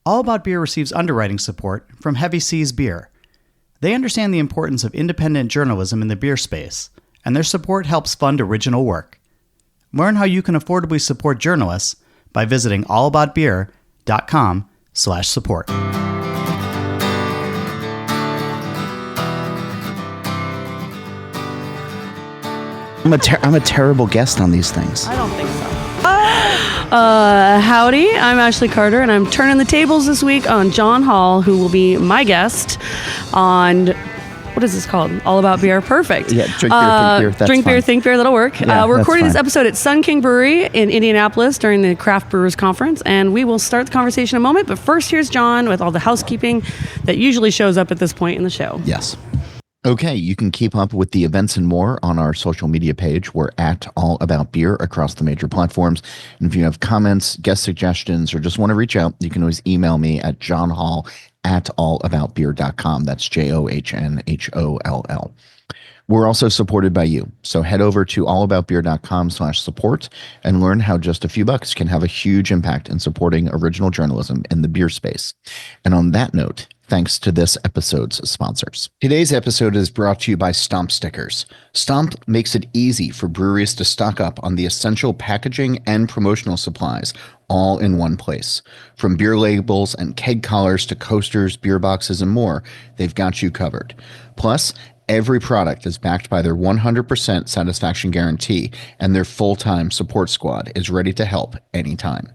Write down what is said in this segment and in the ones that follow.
All About Beer receives underwriting support from Heavy Seas Beer. They understand the importance of independent journalism in the beer space, and their support helps fund original work. Learn how you can affordably support journalists by visiting allaboutbeer.com/support. I'm a terrible guest on these things. I don't think so. Howdy, I'm Ashleigh Carter, and I'm turning the tables this week on John Holl, who will be my guest on, what is this called? All About Beer. Perfect. Yeah, drink beer, think beer. That's drink fine. beer, think beer. That'll work. Yeah, we're recording that's this fine. episode at Sun King Brewery in Indianapolis during the Craft Brewers Conference, and we will start the conversation in a moment. But first, here's John with all the housekeeping that usually shows up at this point in the show. Yes. Okay, you can keep up with the events and more on our social media page. We're at All About Beer across the major platforms. And if you have comments, guest suggestions, or just want to reach out, you can always email me at johnholl@allaboutbeer.com. That's JOHNHOLL. We're also supported by you. So head over to allaboutbeer.com/support and learn how just a few bucks can have a huge impact in supporting original journalism in the beer space. And on that note, thanks to this episode's sponsors. Today's episode is brought to you by Stomp Stickers. Stomp makes it easy for breweries to stock up on the essential packaging and promotional supplies all in one place. From beer labels and keg collars to coasters, beer boxes, and more, they've got you covered. Plus, every product is backed by their 100% satisfaction guarantee, and their full-time support squad is ready to help anytime.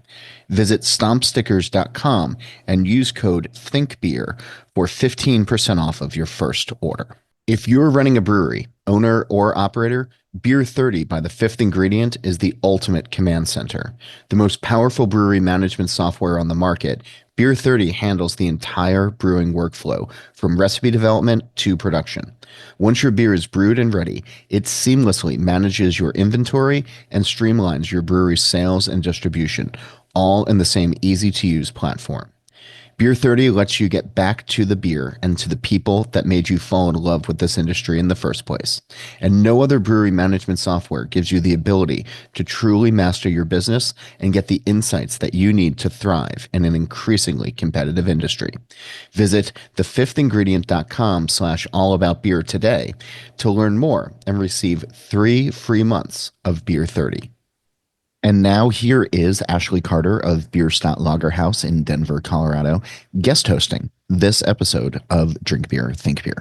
Visit stompstickers.com and use code THINKBEER for 15% off of your first order. If you're running a brewery, owner or operator, Beer 30 by The Fifth Ingredient is the ultimate command center. The most powerful brewery management software on the market, Beer 30 handles the entire brewing workflow, from recipe development to production. Once your beer is brewed and ready, it seamlessly manages your inventory and streamlines your brewery's sales and distribution, all in the same easy-to-use platform. Beer 30 lets you get back to the beer and to the people that made you fall in love with this industry in the first place. And no other brewery management software gives you the ability to truly master your business and get the insights that you need to thrive in an increasingly competitive industry. Visit thefifthingredient.com/allaboutbeer today to learn more and receive 3 free months of Beer 30. And now here is Ashleigh Carter of Bierstadt Lagerhaus in Denver, Colorado, guest hosting this episode of Drink Beer, Think Beer.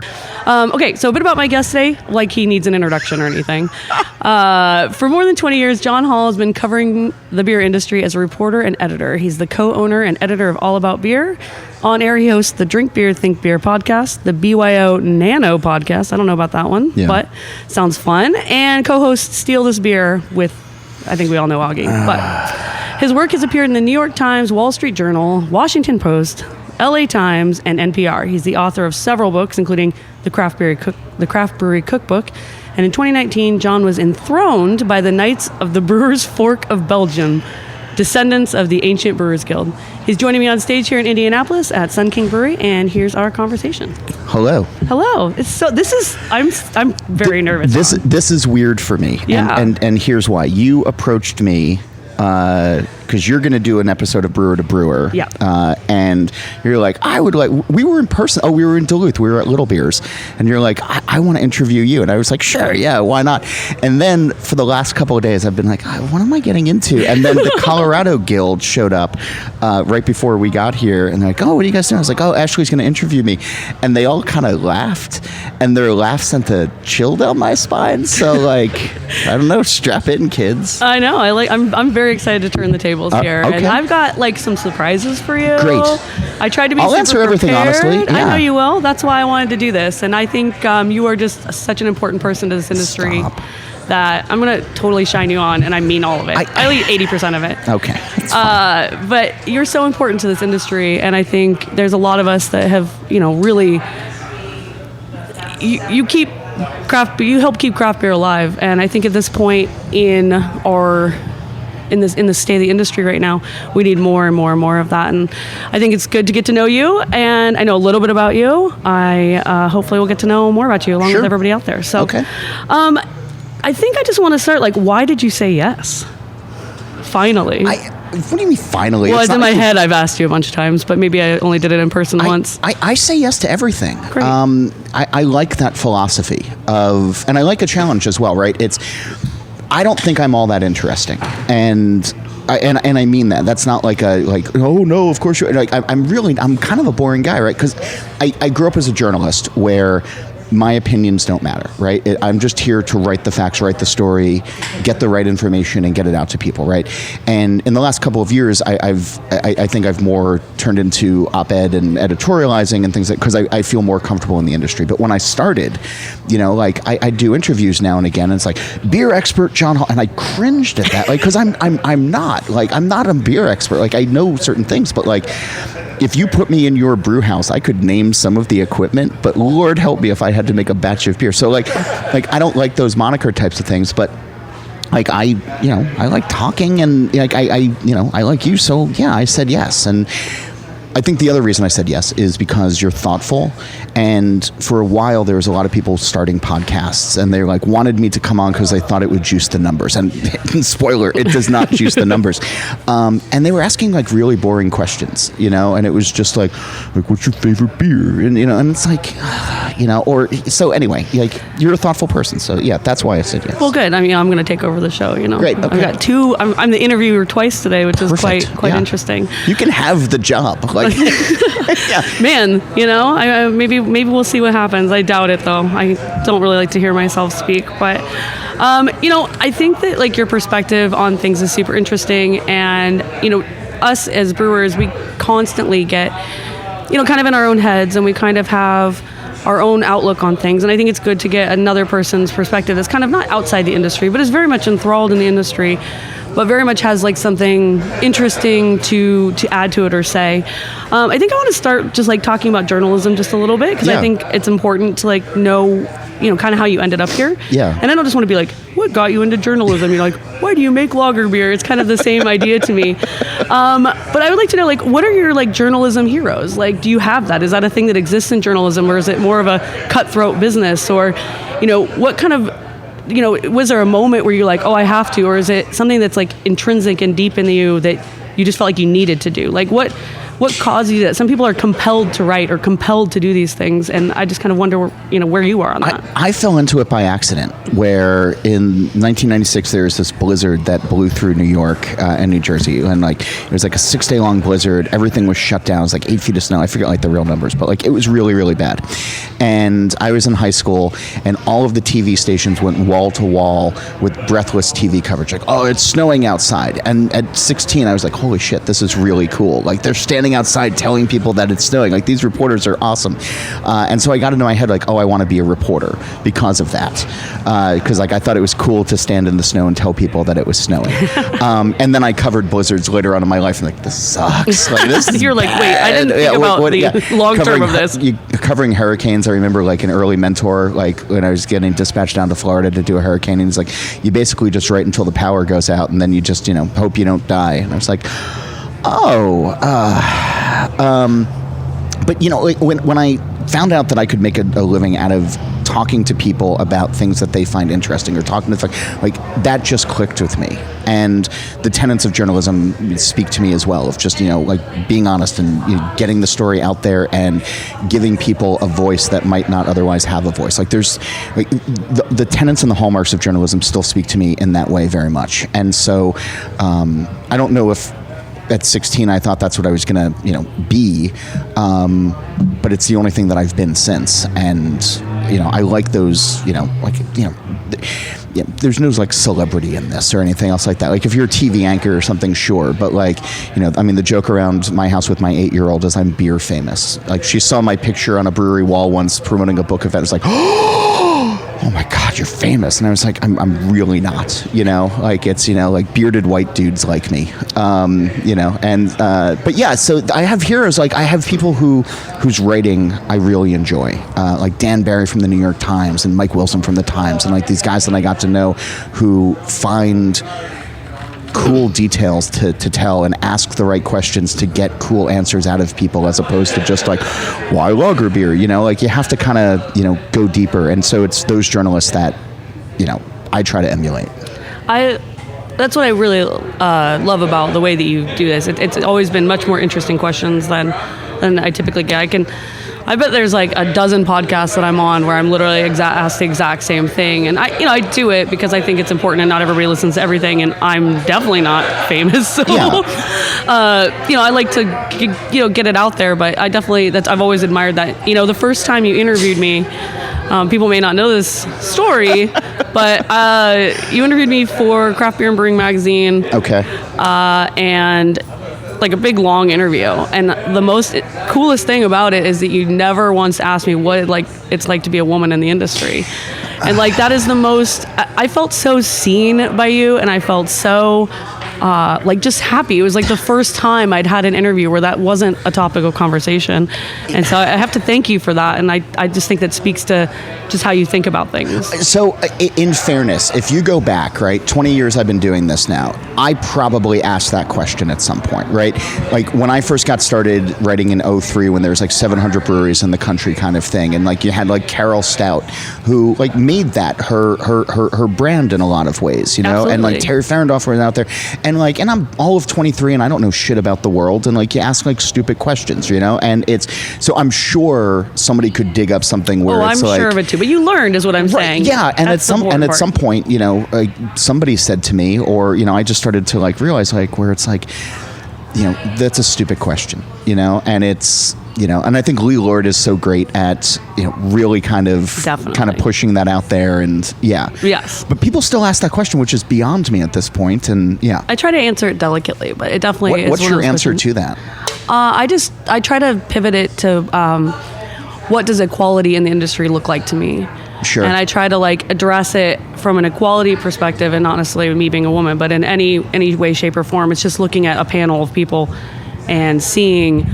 Okay, so a bit about my guest today, like he needs an introduction or anything. For more than 20 years, John Holl has been covering the beer industry as a reporter and editor. He's the co-owner and editor of All About Beer. On air, he hosts the Drink Beer, Think Beer podcast, the BYO Nano podcast. I don't know about that one, but sounds fun. And co-hosts Steal This Beer with, I think we all know Augie. But his work has appeared in the New York Times, Wall Street Journal, Washington Post, LA Times, and NPR. He's the author of several books, including the Craft Brewery Cookbook. And in 2019, John was enthroned by the Knights of the Brewers Fork of Belgium, descendants of the ancient Brewers Guild. He's joining me on stage here in Indianapolis at Sun King Brewery, and here's our conversation. Hello. Hello. I'm very nervous. This is weird for me. Yeah. And here's why. You approached me because you're going to do an episode of Brewer to Brewer. Yeah. And you're like, we were in person. Oh, we were in Duluth. We were at Little Beers. And you're like, I want to interview you. And I was like, sure, yeah, why not? And then for the last couple of days, I've been like, what am I getting into? And then the Colorado Guild showed up right before we got here. And they're like, oh, what are you guys doing? I was like, oh, Ashleigh's going to interview me. And they all kind of laughed. And their laugh sent a chill down my spine. So, like, I don't know, strap in, kids. I know. I'm very excited to turn the tables here. Okay. And I've got like some surprises for you. Great. I tried to be I'll super answer everything prepared. honestly. I Yeah. know you will. That's why I wanted to do this. And I think you are just such an important person to this industry that I'm going to totally shine you on, and I mean all of it. I leave 80% of it. Okay. That's fine. But you're so important to this industry, and I think there's a lot of us that have, really, you help keep craft beer alive. And I think at this point in the state of the industry right now, we need more and more and more of that. And I think it's good to get to know you, and I know a little bit about you. I hopefully will get to know more about you along with everybody out there. So, okay. I think I just want to start, why did you say yes? Finally. what do you mean finally? Well, It's it's in not my like head. I've asked you a bunch of times, but maybe I only did it in person once. I say yes to everything. Great. I like that philosophy of, and I like a challenge as well, right? I don't think I'm all that interesting, and I mean that. That's not like oh no, of course you're like I'm kind of a boring guy, right? Because I grew up as a journalist where my opinions don't matter, right? I'm just here to write the facts, write the story, get the right information, and get it out to people, right? And in the last couple of years, I think I've more turned into op-ed and editorializing and things like, because I feel more comfortable in the industry. But when I started, like I do interviews now and again, and it's like beer expert John Holl, and I cringed at that, like, because I'm not a beer expert. Like, I know certain things, but like, if you put me in your brew house, I could name some of the equipment, but Lord help me if I had to make a batch of beer. So like I don't like those moniker types of things, but like I like talking, and like I like you. So yeah, I said yes. And I think the other reason I said yes is because you're thoughtful. And for a while, there was a lot of people starting podcasts, and they like wanted me to come on because they thought it would juice the numbers. And spoiler, it does not juice the numbers. And they were asking like really boring questions, and it was just like what's your favorite beer? And and it's like, or so anyway, like you're a thoughtful person. So yeah, that's why I said yes. Well, good. I mean, I'm going to take over the show. Great. Okay. I've got two. I'm the interviewer twice today, which is Perfect. quite Yeah. interesting. You can have the job. Like, yeah. Man, maybe we'll see what happens. I doubt it, though. I don't really like to hear myself speak, but I think that like your perspective on things is super interesting, and us as brewers, we constantly get kind of in our own heads, and we kind of have our own outlook on things, and I think it's good to get another person's perspective that's kind of not outside the industry, but is very much enthralled in the industry, but very much has like something interesting to add to it or say. I think I want to start just like talking about journalism just a little bit, because I think it's important to like know kind of how you ended up here. Yeah. And I don't just want to be like, what got you into journalism? You're like, why do you make lager beer? It's kind of the same idea to me. But I would like to know, like, what are your like journalism heroes? Like, do you have that? Is that a thing that exists in journalism, or is it more of a cutthroat business? Or, what kind of, was there a moment where you're like, oh, I have to, or is it something that's like intrinsic and deep in you that you just felt like you needed to do? Like, what caused you that? Some people are compelled to write or compelled to do these things, and I just kind of wonder, where you are on that. I fell into it by accident, where in 1996 there was this blizzard that blew through New York and New Jersey, and like it was like a 6-day long blizzard. Everything was shut down. It was like 8 feet of snow. I forget like the real numbers, but like it was really, really bad. And I was in high school, and all of the TV stations went wall to wall with breathless TV coverage, like, oh, it's snowing outside. And at 16, I was like, holy shit, this is really cool. Like, they're standing outside telling people that it's snowing. Like, these reporters are awesome. And so I got into my head like, oh, I want to be a reporter because of that. Because like I thought it was cool to stand in the snow and tell people that it was snowing. And then I covered blizzards later on in my life, and like, this sucks. Like, this is You're like, bad. wait, I didn't think about the long term of this. Covering hurricanes, I remember like an early mentor, like when I was getting dispatched down to Florida to do a hurricane, and he's like, you basically just write until the power goes out, and then you just, hope you don't die. And I was like, but like when I found out that I could make a living out of talking to people about things that they find interesting, or talking to like that just clicked with me. And the tenets of journalism speak to me as well, of just like being honest and getting the story out there and giving people a voice that might not otherwise have a voice. Like there's like the tenets and the hallmarks of journalism still speak to me in that way very much. And so I don't know if at 16 I thought that's what I was gonna be, but it's the only thing that I've been since. And I like those there's no like celebrity in this or anything else like that. Like if you're a TV anchor or something, sure, but like the joke around my house with my 8-year-old is I'm beer famous. Like she saw my picture on a brewery wall once promoting a book event. It's like, oh my God, you're famous. And I was like, I'm really not, like it's, like bearded white dudes like me, but yeah, so I have heroes. Like I have people whose writing I really enjoy, like Dan Barry from the New York Times and Mike Wilson from the Times, and like these guys that I got to know who find cool details to tell and ask the right questions to get cool answers out of people, as opposed to just like, why lager beer? Like you have to kind of, go deeper. And so it's those journalists that, I try to emulate. that's what I really love about the way that you do this. It's always been much more interesting questions than I typically get. I bet there's like a dozen podcasts that I'm on where I'm literally asked the exact same thing, and I do it because I think it's important, and not everybody listens to everything, and I'm definitely not famous, so I like to get it out there. But I've always admired that. The first time you interviewed me, people may not know this story, but you interviewed me for Craft Beer and Brewing Magazine. Okay. And like a big long interview, and the most coolest thing about it is that you never once asked me what it's like to be a woman in the industry, and like that is the most. I felt so seen by you, and I felt so just happy. It was like the first time I'd had an interview where that wasn't a topic of conversation, and so I have to thank you for that. And I just think that speaks to just how you think about things. So in fairness, if you go back, right, 20 years I've been doing this now, I probably asked that question at some point, right? Like when I first got started writing in 2003, when there was like 700 breweries in the country kind of thing, and like you had like Carol Stout, who like made that her brand in a lot of ways, Absolutely. And like Terry Farendorfer was out there, and I'm all of 23 and I don't know shit about the world, and like you ask like stupid questions, and so I'm sure somebody could dig up something where it's I'm like, sure of it too, but you learned is what I'm saying. Yeah, and That's at some point, somebody said to me, or I just started to like realize like where it's like, that's a stupid question, and it's and I think Lee Lord is so great at really kind of pushing that out there, and yes, but people still ask that question, which is beyond me at this point, and I try to answer it delicately, but it definitely is. What's your answer to that? I try to pivot it to what does equality in the industry look like to me. Sure. And I try to like address it from an equality perspective, and not necessarily me being a woman, but in any way, shape, or form. It's just looking at a panel of people and seeing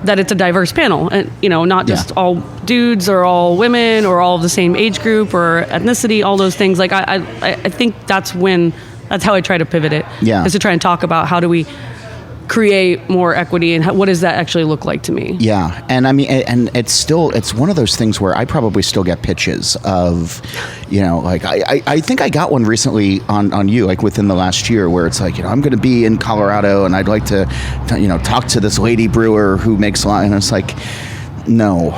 that it's a diverse panel, and not just all dudes or all women or all of the same age group or ethnicity, all those things. Like I think that's how I try to pivot it. Yeah. Is to try and talk about how do we create more equity, and what does that actually look like to me? Yeah, and I mean, and it's one of those things where I probably still get pitches of, like I think I got one recently on you, like within the last year, where it's like, I'm going to be in Colorado and I'd like to talk to this lady brewer who makes a lot, and it's like, no,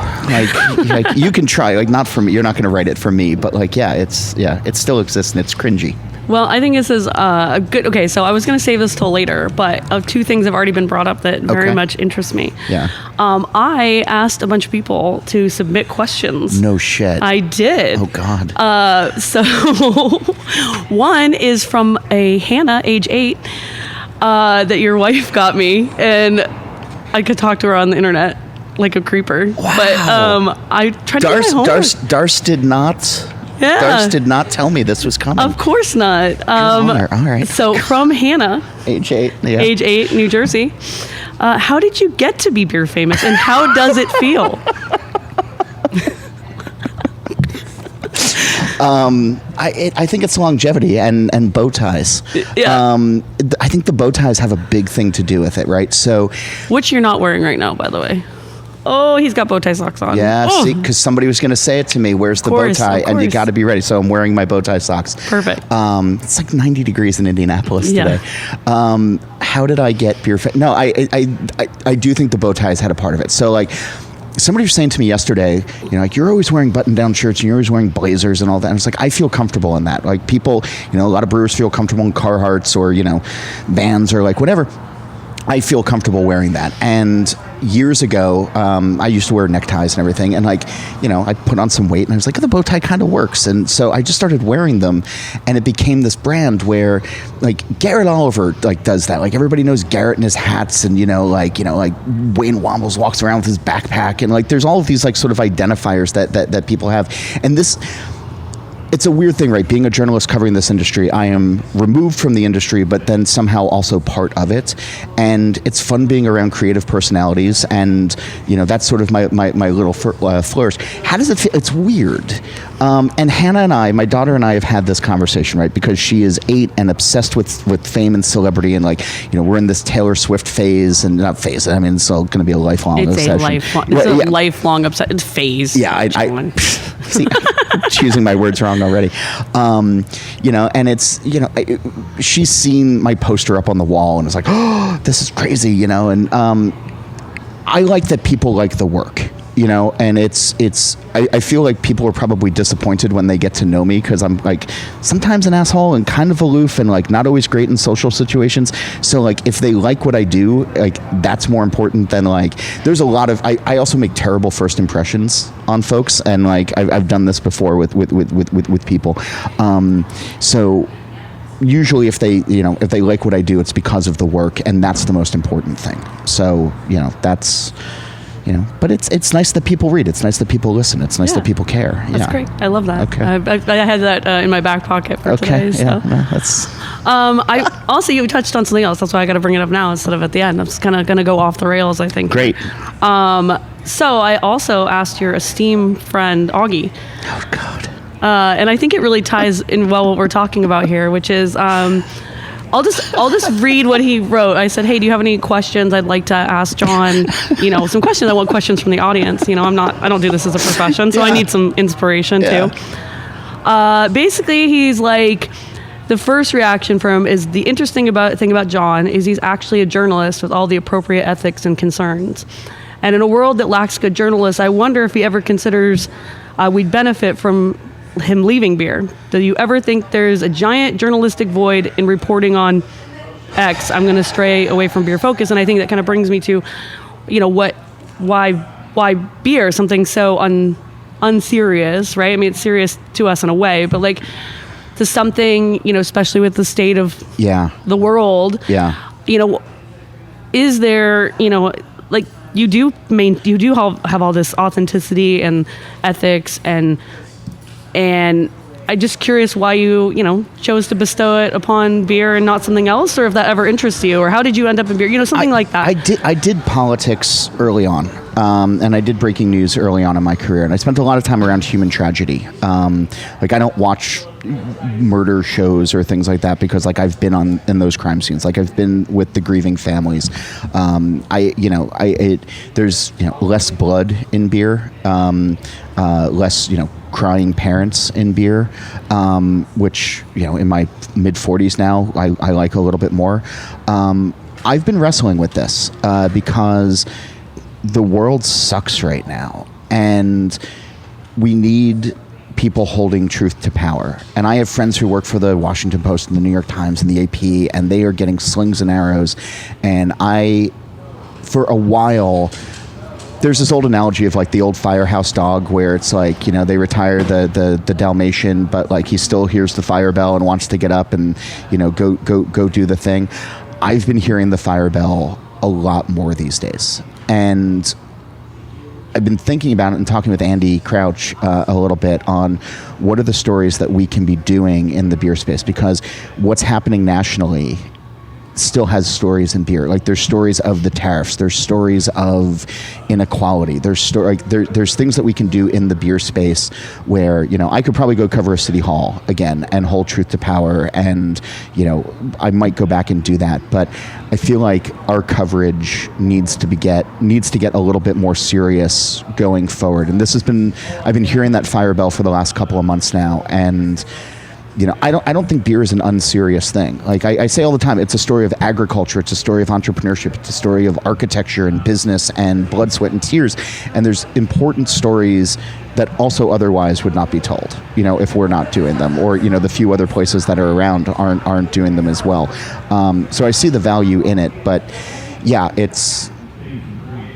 like you can try, like not for me, you're not going to write it for me, but like it still exists and it's cringy. Well, I think this is a good. Okay, so I was going to save this till later, but two things have already been brought up that very much interest me. Yeah. I asked a bunch of people to submit questions. No shit. I did. Oh God. So one is from a Hannah, age 8, that your wife got me, and I could talk to her on the internet like a creeper. Wow. But I tried to get my homework. Darce did not. Yeah. Darce did not tell me this was coming. Of course not. All right. So from Hannah, age 8, age 8, New Jersey. How did you get to be beer famous, and how does it feel? I think it's longevity and bow ties. Yeah. I think the bow ties have a big thing to do with it, right? So, which you're not wearing right now, by the way. Oh, he's got bow tie socks on. Yeah, see, because somebody was going to say it to me, where's the bow tie? And you got to be ready. So I'm wearing my bow tie socks. Perfect. It's like 90 degrees in Indianapolis today. How did I get beer? No, I do think the bow ties had a part of it. So like, somebody was saying to me yesterday, like you're always wearing button-down shirts and you're always wearing blazers and all that. And it's like, I feel comfortable in that. Like people, a lot of brewers feel comfortable in Carhartts or, Vans or like whatever. I feel comfortable wearing that. And years ago, I used to wear neckties and everything. And like, I put on some weight and I was like, the bow tie kind of works. And so I just started wearing them, and it became this brand where like Garrett Oliver like does that. Like everybody knows Garrett and his hats, and like Wayne Wombles walks around with his backpack, and like there's all of these like sort of identifiers that people have. And it's a weird thing, right? Being a journalist covering this industry, I am removed from the industry, but then somehow also part of it. And it's fun being around creative personalities, and that's sort of my little flourish. How does it feel? It's weird. And Hannah and I, my daughter and I, have had this conversation, right? Because she is 8 and obsessed with fame and celebrity, and like we're in this Taylor Swift phase, and not phase. I mean, it's all going to be a lifelong obsession. It's a lifelong phase. Yeah, See, choosing my words wrong already. And it's, she's seen my poster up on the wall and it's like, oh, this is crazy, and I like that people like the work. And I feel like people are probably disappointed when they get to know me because I'm like sometimes an asshole and kind of aloof and like not always great in social situations. So like if they like what I do, like that's more important than like, there's a lot of, I also make terrible first impressions on folks. And like, I've done this before with people. So usually if they like what I do, it's because of the work, and that's the most important thing. So, that's, but it's nice that people read. It's nice that people listen. It's nice that people care. That's great. I love that. Okay. I had that in my back pocket for today. So. Yeah. No, that's. I also, you touched on something else. That's why I got to bring it up now instead of at the end. I'm just kind of going to go off the rails, I think. Great. So I also asked your esteemed friend, Augie. Oh, God. And I think it really ties in well what we're talking about here, which is I'll just read what he wrote. I said, hey, do you have any questions? I'd like to ask John, some questions. I want questions from the audience. I don't do this as a profession, so I need some inspiration too. Basically, he's like, the first reaction from him is the interesting thing about John is he's actually a journalist with all the appropriate ethics and concerns. And in a world that lacks good journalists, I wonder if he ever considers we'd benefit from him leaving beer. Do you ever think there's a giant journalistic void in reporting on X? I'm going to stray away from beer focus, and I think that kind of brings me to, why beer, something so unserious, right? I mean, it's serious to us in a way, but like to something, especially with the state of the world. Yeah. Is there, like you do have all this authenticity and ethics and I'm just curious why you chose to bestow it upon beer and not something else, or if that ever interests you, or how did you end up in beer? Something like that. I did politics early on, and I did breaking news early on in my career, and I spent a lot of time around human tragedy. Like I don't watch murder shows or things like that because like I've been in those crime scenes. Like I've been with the grieving families. There's less blood in beer, less crying parents in beer, which in my mid 40s now I like a little bit more. I've been wrestling with this because the world sucks right now, and we need people holding truth to power. And I have friends who work for the Washington Post and the New York Times and the AP, and they are getting slings and arrows. And for a while, there's this old analogy of like the old firehouse dog where it's like, they retire the Dalmatian, but like he still hears the fire bell and wants to get up and, go do the thing. I've been hearing the fire bell a lot more these days. And I've been thinking about it and talking with Andy Crouch a little bit on what are the stories that we can be doing in the beer space, because what's happening nationally still has stories in beer. Like there's stories of the tariffs, there's stories of inequality, there's things that we can do in the beer space where I could probably go cover a city hall again and hold truth to power, and I might go back and do that, but I feel like our coverage needs to get a little bit more serious going forward. And I've been hearing that fire bell for the last couple of months now, and I don't think beer is an unserious thing. Like I say all the time, it's a story of agriculture, it's a story of entrepreneurship, it's a story of architecture and business and blood, sweat, and tears. And there's important stories that also otherwise would not be told, if we're not doing them, or the few other places that are around aren't doing them as well. So I see the value in it, but yeah,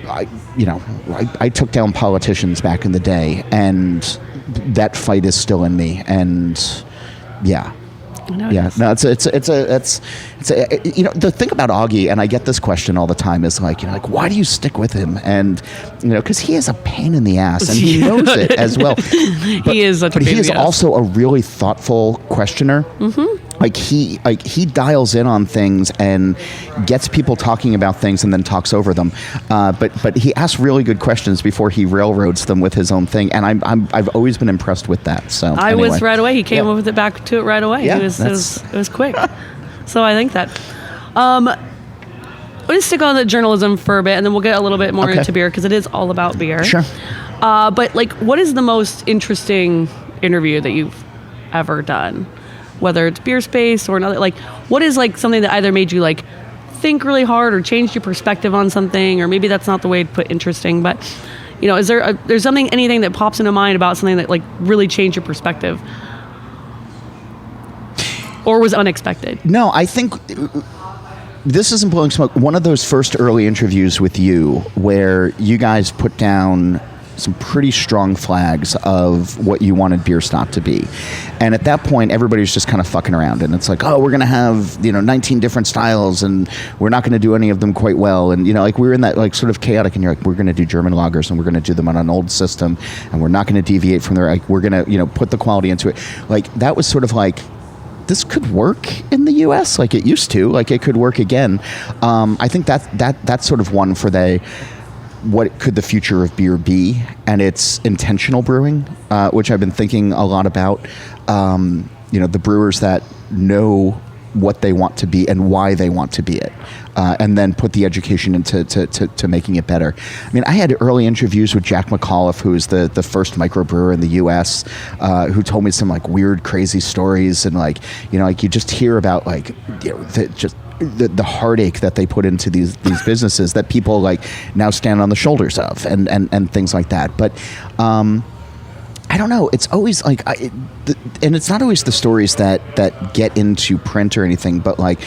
I took down politicians back in the day, and that fight is still in me, and. Yeah. No, it's the thing about Augie, and I get this question all the time, is like, why do you stick with him? And because he is a pain in the ass, and he knows it as well. But, he is such a pain but he in is the ass. Also a really thoughtful questioner. Mm-hmm. He dials in on things and gets people talking about things and then talks over them. But he asks really good questions before he railroads them with his own thing, and I've always been impressed with that. So I was right away. He came up with it back to it right away. Yeah, it was quick. So I think that. We'll just stick on the journalism for a bit, and then we'll get a little bit more into beer because it is all about beer. Sure. But like, what is the most interesting interview that you've ever done? Whether it's Beer Space or another, like, what is like something that either made you like think really hard or changed your perspective on something, or maybe that's not the way to put interesting, but you know, is there's anything that pops into mind about something that like really changed your perspective or was unexpected? No, I think this isn't blowing smoke. One of those first early interviews with you where you guys put down some pretty strong flags of what you wanted Bierstadt to be. And at that point, everybody's just kind of fucking around. And it's like, oh, we're going to have, 19 different styles and we're not going to do any of them quite well. And, like we were in that like sort of chaotic, and you're like, we're going to do German lagers and we're going to do them on an old system and we're not going to deviate from there. Like we're going to, put the quality into it. Like that was sort of like, this could work in the U.S. like it used to. Like it could work again. I think that's sort of one for what could the future of beer be, and it's intentional brewing, which I've been thinking a lot about. The brewers that know what they want to be and why they want to be it, and then put the education into to making it better. I mean, I had early interviews with Jack McAuliffe, who's the first microbrewer in the U.S., who told me some like weird, crazy stories, and like you just hear about like the heartache that they put into these businesses that people like now stand on the shoulders of and things like that. But I don't know. It's always like, and it's not always the stories that get into print or anything, but like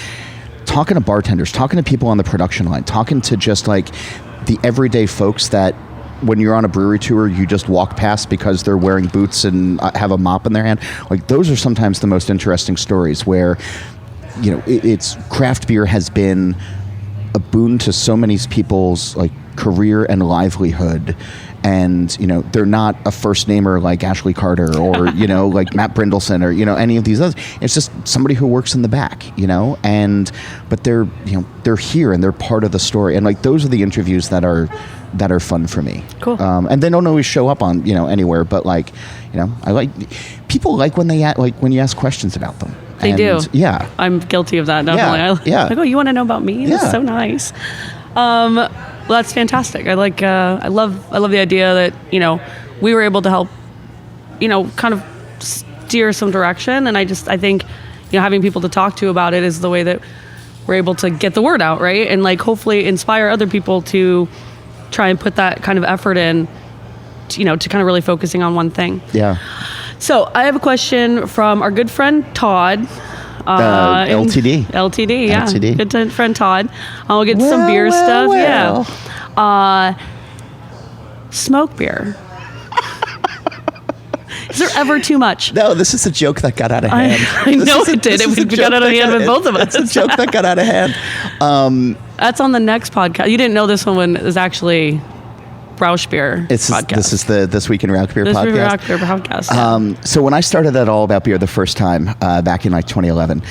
talking to bartenders, talking to people on the production line, talking to just like the everyday folks that when you're on a brewery tour, you just walk past because they're wearing boots and have a mop in their hand. Like those are sometimes the most interesting stories where, it's craft beer has been a boon to so many people's like career and livelihood. And, they're not a first namer like Ashleigh Carter or, like Matt Brindelson or, any of these others. It's just somebody who works in the back, but they're here and they're part of the story. And like, those are the interviews that are fun for me. Cool. And they don't always show up on, anywhere, but like, I like, people like when when you ask questions about them. They do. Yeah. I'm guilty of that, definitely. Yeah. Like, oh, you want to know about me? Yeah. That's so nice. Well, that's fantastic. I love the idea that, we were able to help, kind of steer some direction. And I think, having people to talk to about it is the way that we're able to get the word out, right? And like, hopefully inspire other people to try and put that kind of effort in, to kind of really focusing on one thing. Yeah. So I have a question from our good friend Todd. LTD. LTD, yeah. LTD. Good friend Todd. I'll get some beer stuff. Yeah. Smoke beer. Is there ever too much? No, this is a joke that got out of hand. I know it did. It got out of hand with both of us. It's a joke that got out of hand. That's on the next podcast. You didn't know this one was actually Rausch Beer podcast. This is the This Week in Rausch Beer podcast. This Week in Rausch Beer podcast. Yeah. So when I started at All About Beer the first time, back in like 2011,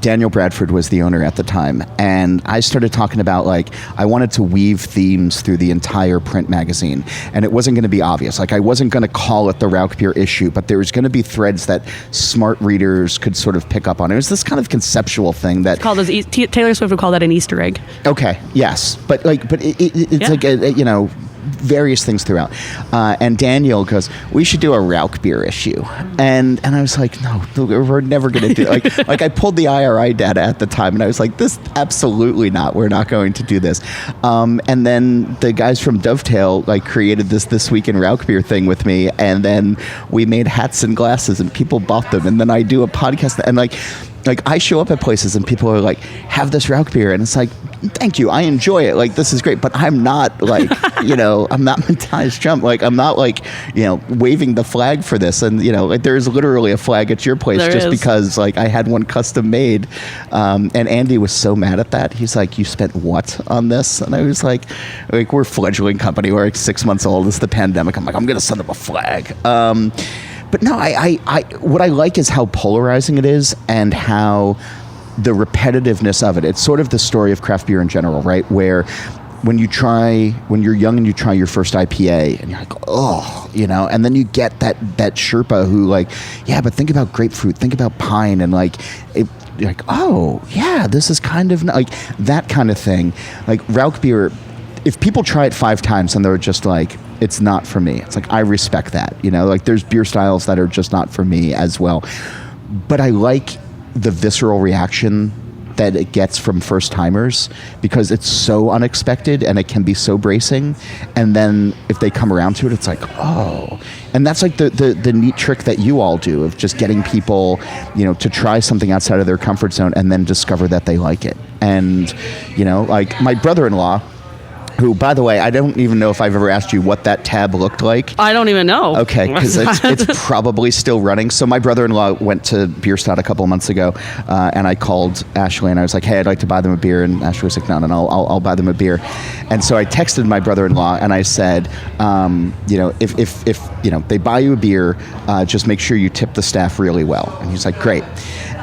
Daniel Bradford was the owner at the time, and I started talking about like I wanted to weave themes through the entire print magazine, and it wasn't going to be obvious. Like I wasn't going to call it the Rausch Beer issue, but there was going to be threads that smart readers could sort of pick up on. It was this kind of conceptual thing that it's called Taylor Swift would call that an Easter egg. Okay. Yes, but it's like a, various things throughout. And Daniel goes, we should do a Rauch beer issue. And I was like, no, we're never going to do it. Like I pulled the IRI data at the time and I was like, this absolutely not. We're not going to do this. And then the guys from Dovetail like created this Week in Rauch Beer thing with me. And then we made hats and glasses and people bought them. And then I do a podcast and like I show up at places and people are like, have this Rauch beer. And it's like, thank you. I enjoy it. Like, this is great. But I'm not like, I'm not Matthias Trump. Like, I'm not like, waving the flag for this. And, like there's literally a flag at your place there just is. Because like I had one custom made. And Andy was so mad at that. He's like, you spent what on this? And I was like we're a fledgling company. We're like 6 months old. It's the pandemic. I'm like, I'm going to send them a flag. But no, I what I like is how polarizing it is and how the repetitiveness of it. It's sort of the story of craft beer in general, right? Where when you're young and you try your first IPA and you're like, oh, and then you get that Sherpa who like, yeah, but think about grapefruit, think about pine, and like, you're like, oh, yeah, this is kind of like that kind of thing. Like Rauch beer, if people try it 5 times and they're just like, it's not for me, it's like, I respect that, like there's beer styles that are just not for me as well. But I like the visceral reaction that it gets from first timers, because it's so unexpected and it can be so bracing. And then if they come around to it, it's like, oh. And that's like the neat trick that you all do of just getting people, to try something outside of their comfort zone and then discover that they like it. And, like my brother-in-law, who, by the way, I don't even know if I've ever asked you what that tab looked like. I don't even know. Okay, because it's probably still running. So my brother-in-law went to Bierstadt a couple of months ago, and I called Ashleigh and I was like, hey, I'd like to buy them a beer. And Ashleigh was like, no, I'll buy them a beer. And so I texted my brother-in-law and I said, if they buy you a beer, just make sure you tip the staff really well. And he's like, great.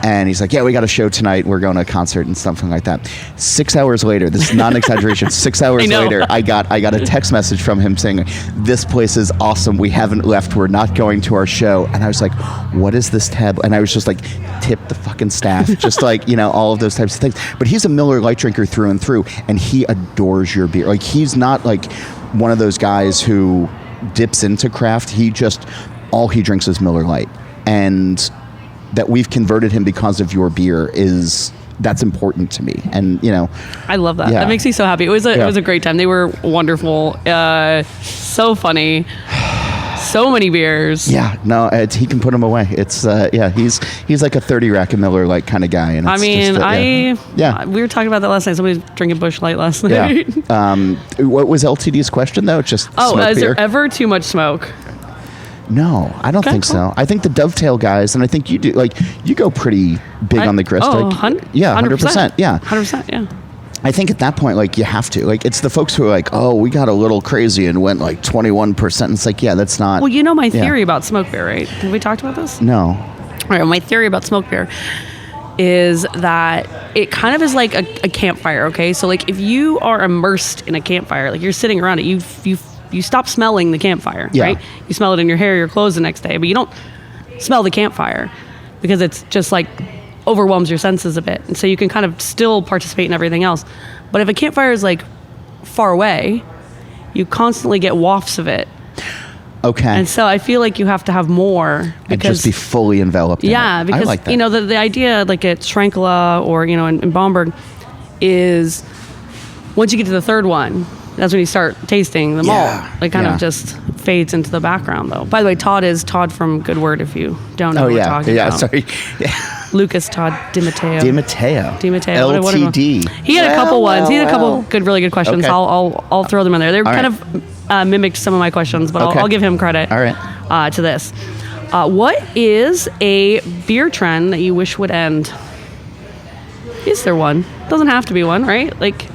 And he's like, yeah, we got a show tonight. We're going to a concert and something like that. 6 hours later, this is not an exaggeration, 6 hours later, I got a text message from him saying, this place is awesome. We haven't left. We're not going to our show. And I was like, what is this tab? And I was just like, tip the fucking staff. Just like, all of those types of things. But he's a Miller Lite drinker through and through, and he adores your beer. Like, he's not like one of those guys who dips into craft. All he drinks is Miller Lite. And that we've converted him because of your beer that's important to me. And I love that. Yeah. That makes me so happy. It was a great time. They were wonderful. So funny. So many beers. Yeah, no, he can put them away. It's he's like a 30 rack of Miller Lite kind of guy. And it's we were talking about that last night. Somebody was drinking Busch Light last night. Yeah. What was LTD's question though? Just smoke is beer? there ever too much smoke? No, I don't think so. I think the Dovetail guys, and I think you do, like, you go pretty big on the grist. Yeah, 100%. Yeah. 100%, yeah. I think at that point, like, you have to. Like, it's the folks who are like, oh, we got a little crazy and went like 21%. And it's like, yeah, that's not. Well, my theory about smoke beer, right? Have we talked about this? No. All right, my theory about smoke beer is that it kind of is like a campfire, okay? So, like, if you are immersed in a campfire, like, you're sitting around it, you stop smelling the campfire, right? You smell it in your hair, your clothes the next day, but you don't smell the campfire because it's just like overwhelms your senses a bit. And so you can kind of still participate in everything else. But if a campfire is like far away, you constantly get wafts of it. Okay. And so I feel like you have to have more. And just be fully enveloped in it. Because, I like that. The idea like at Schrankela or, in Bamberg is once you get to the third one, that's when you start tasting the malt. It kind of just fades into the background, though. By the way, Todd from Good Word, if you don't know what we're talking about. Sorry. Lucas Todd DiMatteo. DiMatteo. LTD. He had a couple ones. He had a couple really good questions. Okay. I'll throw them in there. They're kind of mimicked some of my questions, but I'll give him credit. All right. To this. What is a beer trend that you wish would end? Is there one? Doesn't have to be one, right? Like,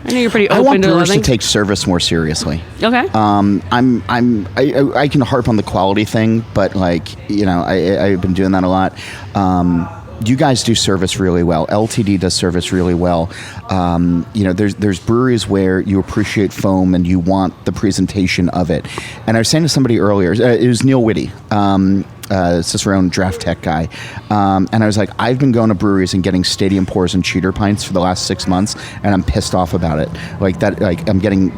I know you're pretty open to I want brewers living. to take service more seriously. Okay. I can harp on the quality thing, but like, I've been doing that a lot. You guys do service really well. LTD does service really well. There's breweries where you appreciate foam and you want the presentation of it. And I was saying to somebody earlier, it was Neil Whitty, Cicerone Draft Tech guy. And I was like, I've been going to breweries and getting stadium pours and cheater pints for the last 6 months, and I'm pissed off about it. Like that, like I'm getting,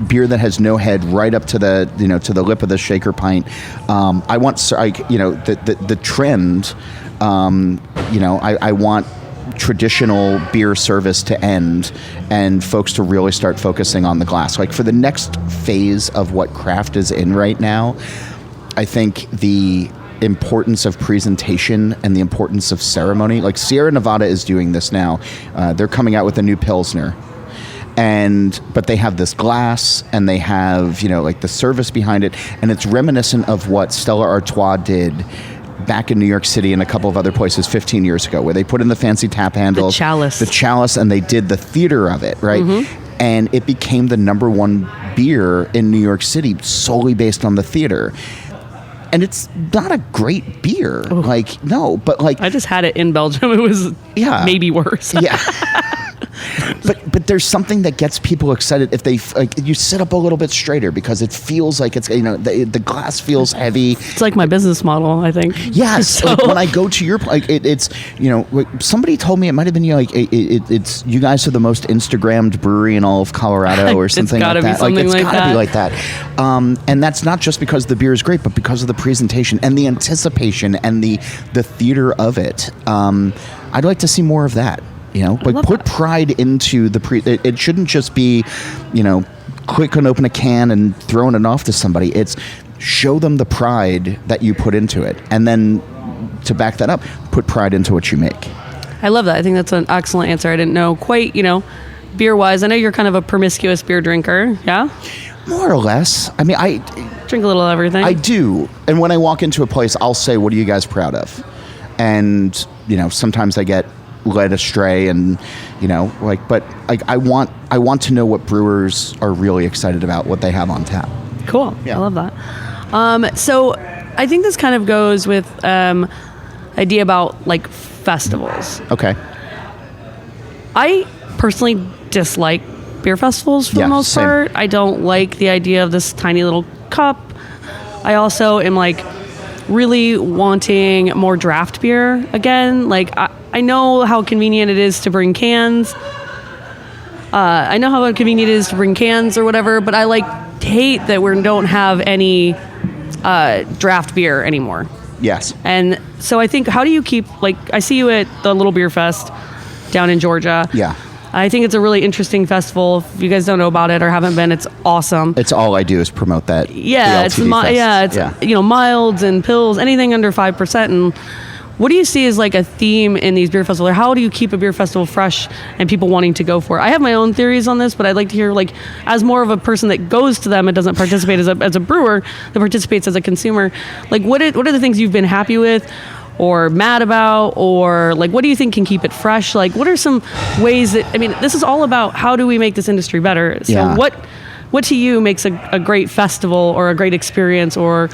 beer that has no head right up to the, to the lip of the shaker pint. I want, the trend, I want traditional beer service to end and folks to really start focusing on the glass. Like for the next phase of what craft is in right now, I think the importance of presentation and the importance of ceremony, like Sierra Nevada is doing this now. They're coming out with a new Pilsner. But they have this glass and they have, like the service behind it. And it's reminiscent of what Stella Artois did back in New York City and a couple of other places 15 years ago, where they put in the fancy tap handles, the chalice, and they did the theater of it, right? Mm-hmm. And it became the number one beer in New York City solely based on the theater. And it's not a great beer. Ooh. Like, no, but like... I just had it in Belgium. It was maybe worse. Yeah. But there's something that gets people excited if they you sit up a little bit straighter because it feels like it's the glass feels heavy. It's like my business model, I think. Yes, So- like when I go to your it's like somebody told me it might have been it's you guys are the most Instagrammed brewery in all of Colorado or something gotta like be that. something It's like gotta that. be like that. And that's not just because the beer is great, but because of the presentation and the anticipation and the theater of it. I'd like to see more of that. Like put pride into the it shouldn't just be, click and open a can and throwing it off to somebody. It's show them the pride that you put into it. And then to back that up, put pride into what you make. I love that. I think that's an excellent answer. I didn't know quite, beer-wise. I know you're kind of a promiscuous beer drinker, yeah? More or less. I mean, I Drink a little of everything. I do. And when I walk into a place, I'll say, what are you guys proud of? And, sometimes I get led astray and, but I want to know what brewers are really excited about, what they have on tap. Cool. Yeah. I love that. So I think this kind of goes with idea about like festivals. Okay. I personally dislike beer festivals for Yeah, the most same. part. I don't like the idea of this tiny little cup. I also am like really wanting more draft beer again. Like I know how convenient it is to bring cans. I know how convenient it is to bring cans or whatever, but I hate that we don't have any draft beer anymore. Yes. And so I think, how do you keep, I see you at the Little Beer Fest down in Georgia. Yeah. I think it's a really interesting festival. If you guys don't know about it or haven't been, it's awesome. It's all I do is promote that. Yeah, the it's LTD Fest. milds and pills, anything under 5%. And what do you see as a theme in these beer festivals? Or how do you keep a beer festival fresh and people wanting to go for it? I have my own theories on this, but I'd like to hear, as more of a person that goes to them and doesn't participate as a brewer, that participates as a consumer, what are the things you've been happy with or mad about, or what do you think can keep it fresh? What are some ways that, this is all about how do we make this industry better? So Yeah. what to you makes a great festival or a great experience or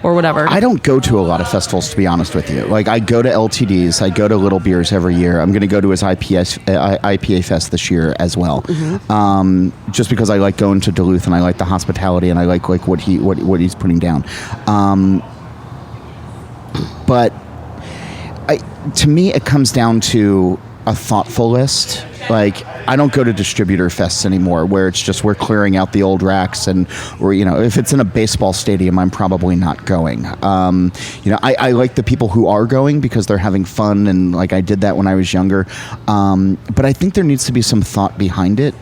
whatever? I don't go to a lot of festivals, to be honest with you. I go to LTDs, I go to Little Beers every year. I'm going to go to his IPA Fest this year as well. Mm-hmm. Just because I like going to Duluth and I like the hospitality and I like what he's putting down. But to me, it comes down to a thoughtful list. I don't go to distributor fests anymore where it's just we're clearing out the old racks or if it's in a baseball stadium, I'm probably not going. I like the people who are going because they're having fun and I did that when I was younger. But I think there needs to be some thought behind it.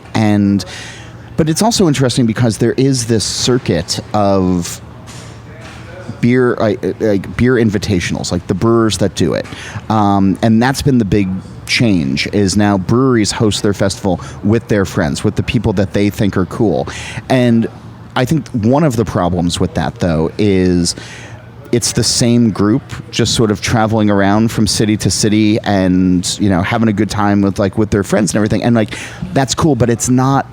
But it's also interesting because there is this circuit of beer invitationals, the brewers that do it, and that's been the big change. Is now breweries host their festival with their friends, with the people that they think are cool. And I think one of the problems with that, though, is it's the same group just sort of traveling around from city to city and having a good time with their friends and everything, and that's cool, but it's not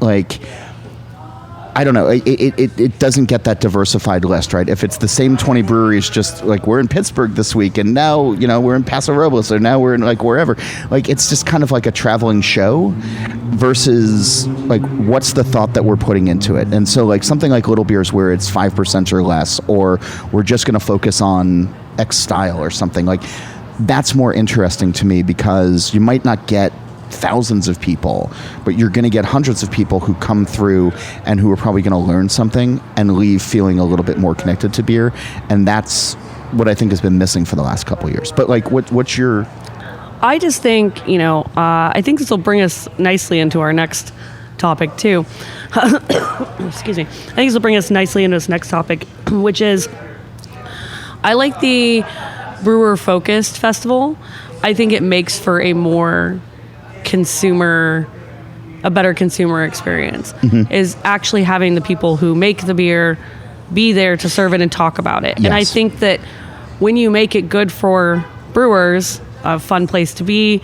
I don't know. It doesn't get that diversified list, right? If it's the same 20 breweries, just we're in Pittsburgh this week, and now we're in Paso Robles, or now we're in wherever. It's just kind of like a traveling show, versus what's the thought that we're putting into it. And so something like Little Beers, where it's 5% or less, or we're just going to focus on X style or something that's more interesting to me, because you might not get thousands of people, but you're going to get hundreds of people who come through and who are probably going to learn something and leave feeling a little bit more connected to beer. And that's what I think has been missing for the last couple of years. But what's your... I just think, I think this will bring us nicely into our next topic too. Excuse me. I think this will bring us nicely into this next topic, which is, I like the brewer focused festival. I think it makes for a better consumer experience, is actually having the people who make the beer be there to serve it and talk about it. Yes. And I think that when you make it good for brewers, a fun place to be,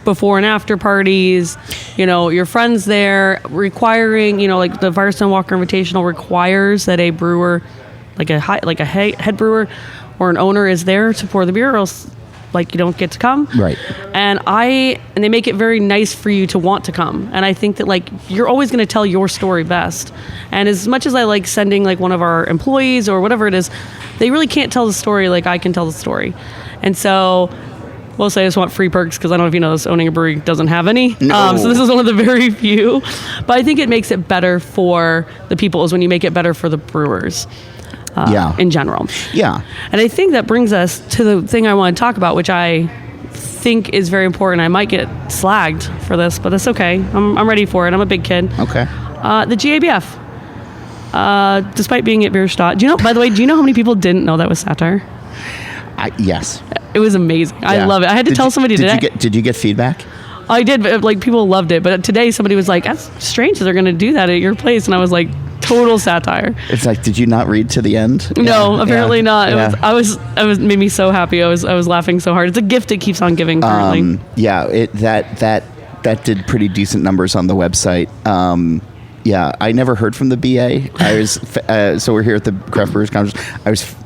before and after parties, your friends there, requiring, the Firestone Walker Invitational requires that a brewer, a head brewer or an owner is there to pour the beer, or else like you don't get to come. Right. And they make it very nice for you to want to come. And I think that like you're always going to tell your story best. And as much as I like sending like one of our employees or whatever it is, they really can't tell the story like I can tell the story. And so we'll say I just want free perks because I don't know if you know this, owning a brewery doesn't have any. No. So this is one of the very few. But I think it makes it better for the people is when you make it better for the brewers. In general. Yeah. And I think that brings us to the thing I want to talk about, which I think is very important. I might get slagged for this, but that's okay. I'm ready for it. I'm a big kid. Okay. The GABF. Despite being at Bierstadt. By the way, do you know how many people didn't know that was satire? Yes. It was amazing. Yeah. I love it. I had to tell somebody today. Did you get feedback? I did, but like people loved it. But today somebody was like, that's strange that they're going to do that at your place. And I was like, total satire. It's like, did you not read to the end? No, apparently not. It was made me so happy. I was laughing so hard. It's a gift it keeps on giving currently. That did pretty decent numbers on the website. I never heard from the BA. I was so we're here at the Craft Brewers Conference. I was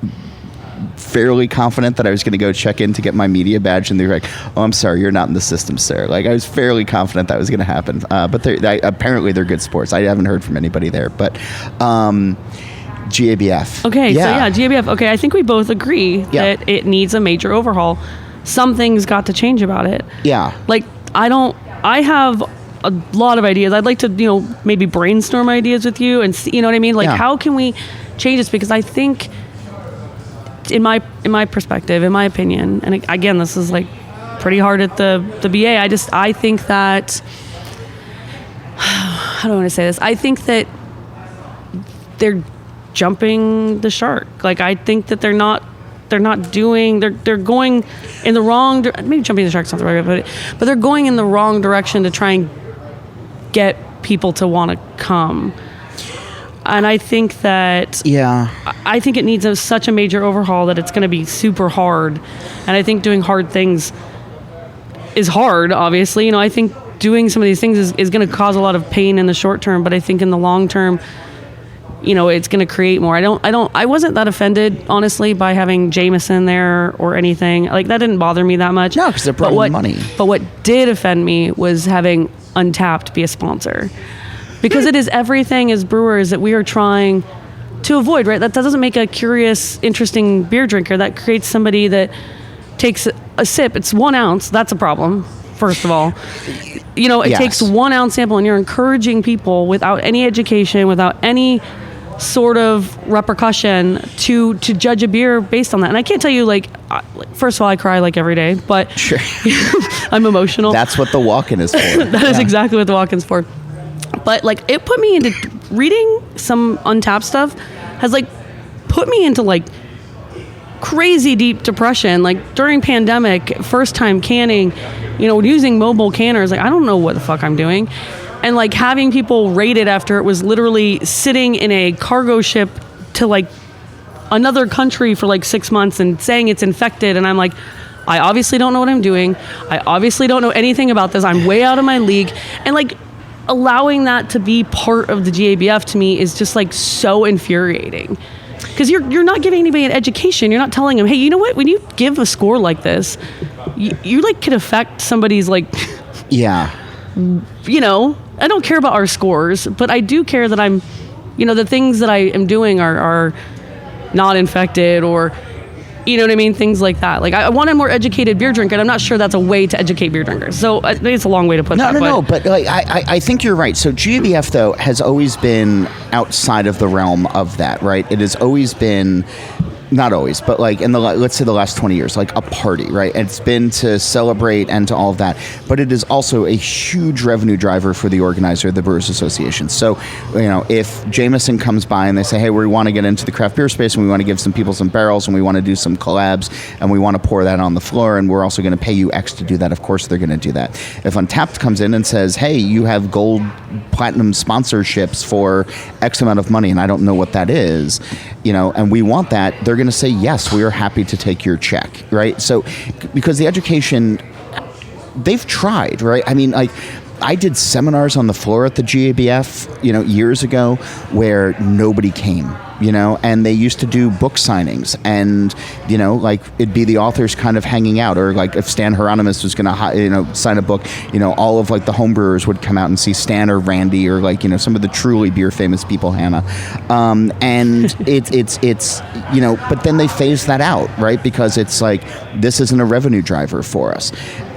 fairly confident that I was going to go check in to get my media badge, and they were like, "Oh, I'm sorry, you're not in the system, sir." Like I was fairly confident that was going to happen, but apparently they're good sports. I haven't heard from anybody there, but GABF. Okay, so GABF. Okay, I think we both agree that it needs a major overhaul. Something's got to change about it. Yeah. Like I have a lot of ideas. I'd like to, maybe brainstorm ideas with you and see, you know what I mean? Like how can we change this? Because I think in my perspective, in my opinion, and again, this is like pretty hard at the BA. I think that, how do I want to say this? I think that they're jumping the shark. Like I think that they're going in the wrong, maybe jumping the shark's not the right way to put it, but they're going in the wrong direction to try and get people to want to come. And I think that, I think it needs such a major overhaul that it's going to be super hard. And I think doing hard things is hard, obviously. I think doing some of these things is going to cause a lot of pain in the short term, but I think in the long term, it's going to create more. I wasn't that offended, honestly, by having Jameson there or anything. Like, that didn't bother me that much. No, because they're bringing money. But what did offend me was having Untapped be a sponsor. Because it is everything as brewers that we are trying to avoid, right? That doesn't make a curious, interesting beer drinker. That creates somebody that takes a sip. It's 1 ounce. That's a problem, first of all. It takes 1 ounce sample, and you're encouraging people without any education, without any sort of repercussion to judge a beer based on that. And I can't tell you, first of all, I cry every day, but sure. I'm emotional. That's what the walk-in is for. That is exactly what the walk-in's for. But it put me into reading some Untapped stuff has put me into crazy deep depression. During pandemic, first time canning, using mobile canners, I don't know what the fuck I'm doing. And having people rate it after it was literally sitting in a cargo ship to another country for 6 months and saying it's infected. And I'm I obviously don't know what I'm doing. I obviously don't know anything about this. I'm way out of my league. And allowing that to be part of the GABF to me is just so infuriating, because you're not giving anybody an education. You're not telling them, hey, you know what, when you give a score like this, you could affect somebody's I don't care about our scores, but I do care that I'm the things that I am doing are not infected, or you know what I mean? Things like that. I want a more educated beer drinker, and I'm not sure that's a way to educate beer drinkers. So I think it's a long way to put that. No, but I think you're right. So GABF, though, has always been outside of the realm of that, right? It has always been, not always, but in let's say the last 20 years, a party, right? And it's been to celebrate and to all of that, but it is also a huge revenue driver for the organizer, the Brewers Association. So, if Jameson comes by and they say, hey, we want to get into the craft beer space and we want to give some people some barrels and we want to do some collabs and we want to pour that on the floor and we're also going to pay you X to do that, of course they're going to do that. If Untapped comes in and says, hey, you have gold, platinum sponsorships for X amount of money, and I don't know what that is, and we want that, they're going to say, yes, we are happy to take your check, right? So, because the education, they've tried, right? I mean, I did seminars on the floor at the GABF, years ago where nobody came, and they used to do book signings, and, like it'd be the authors kind of hanging out, or like if Stan Hieronymus was going to, sign a book, all of like the homebrewers would come out and see Stan or Randy or like, some of the truly beer famous people, Hannah. And it's but then they phase that out, right? Because it's like, this isn't a revenue driver for us.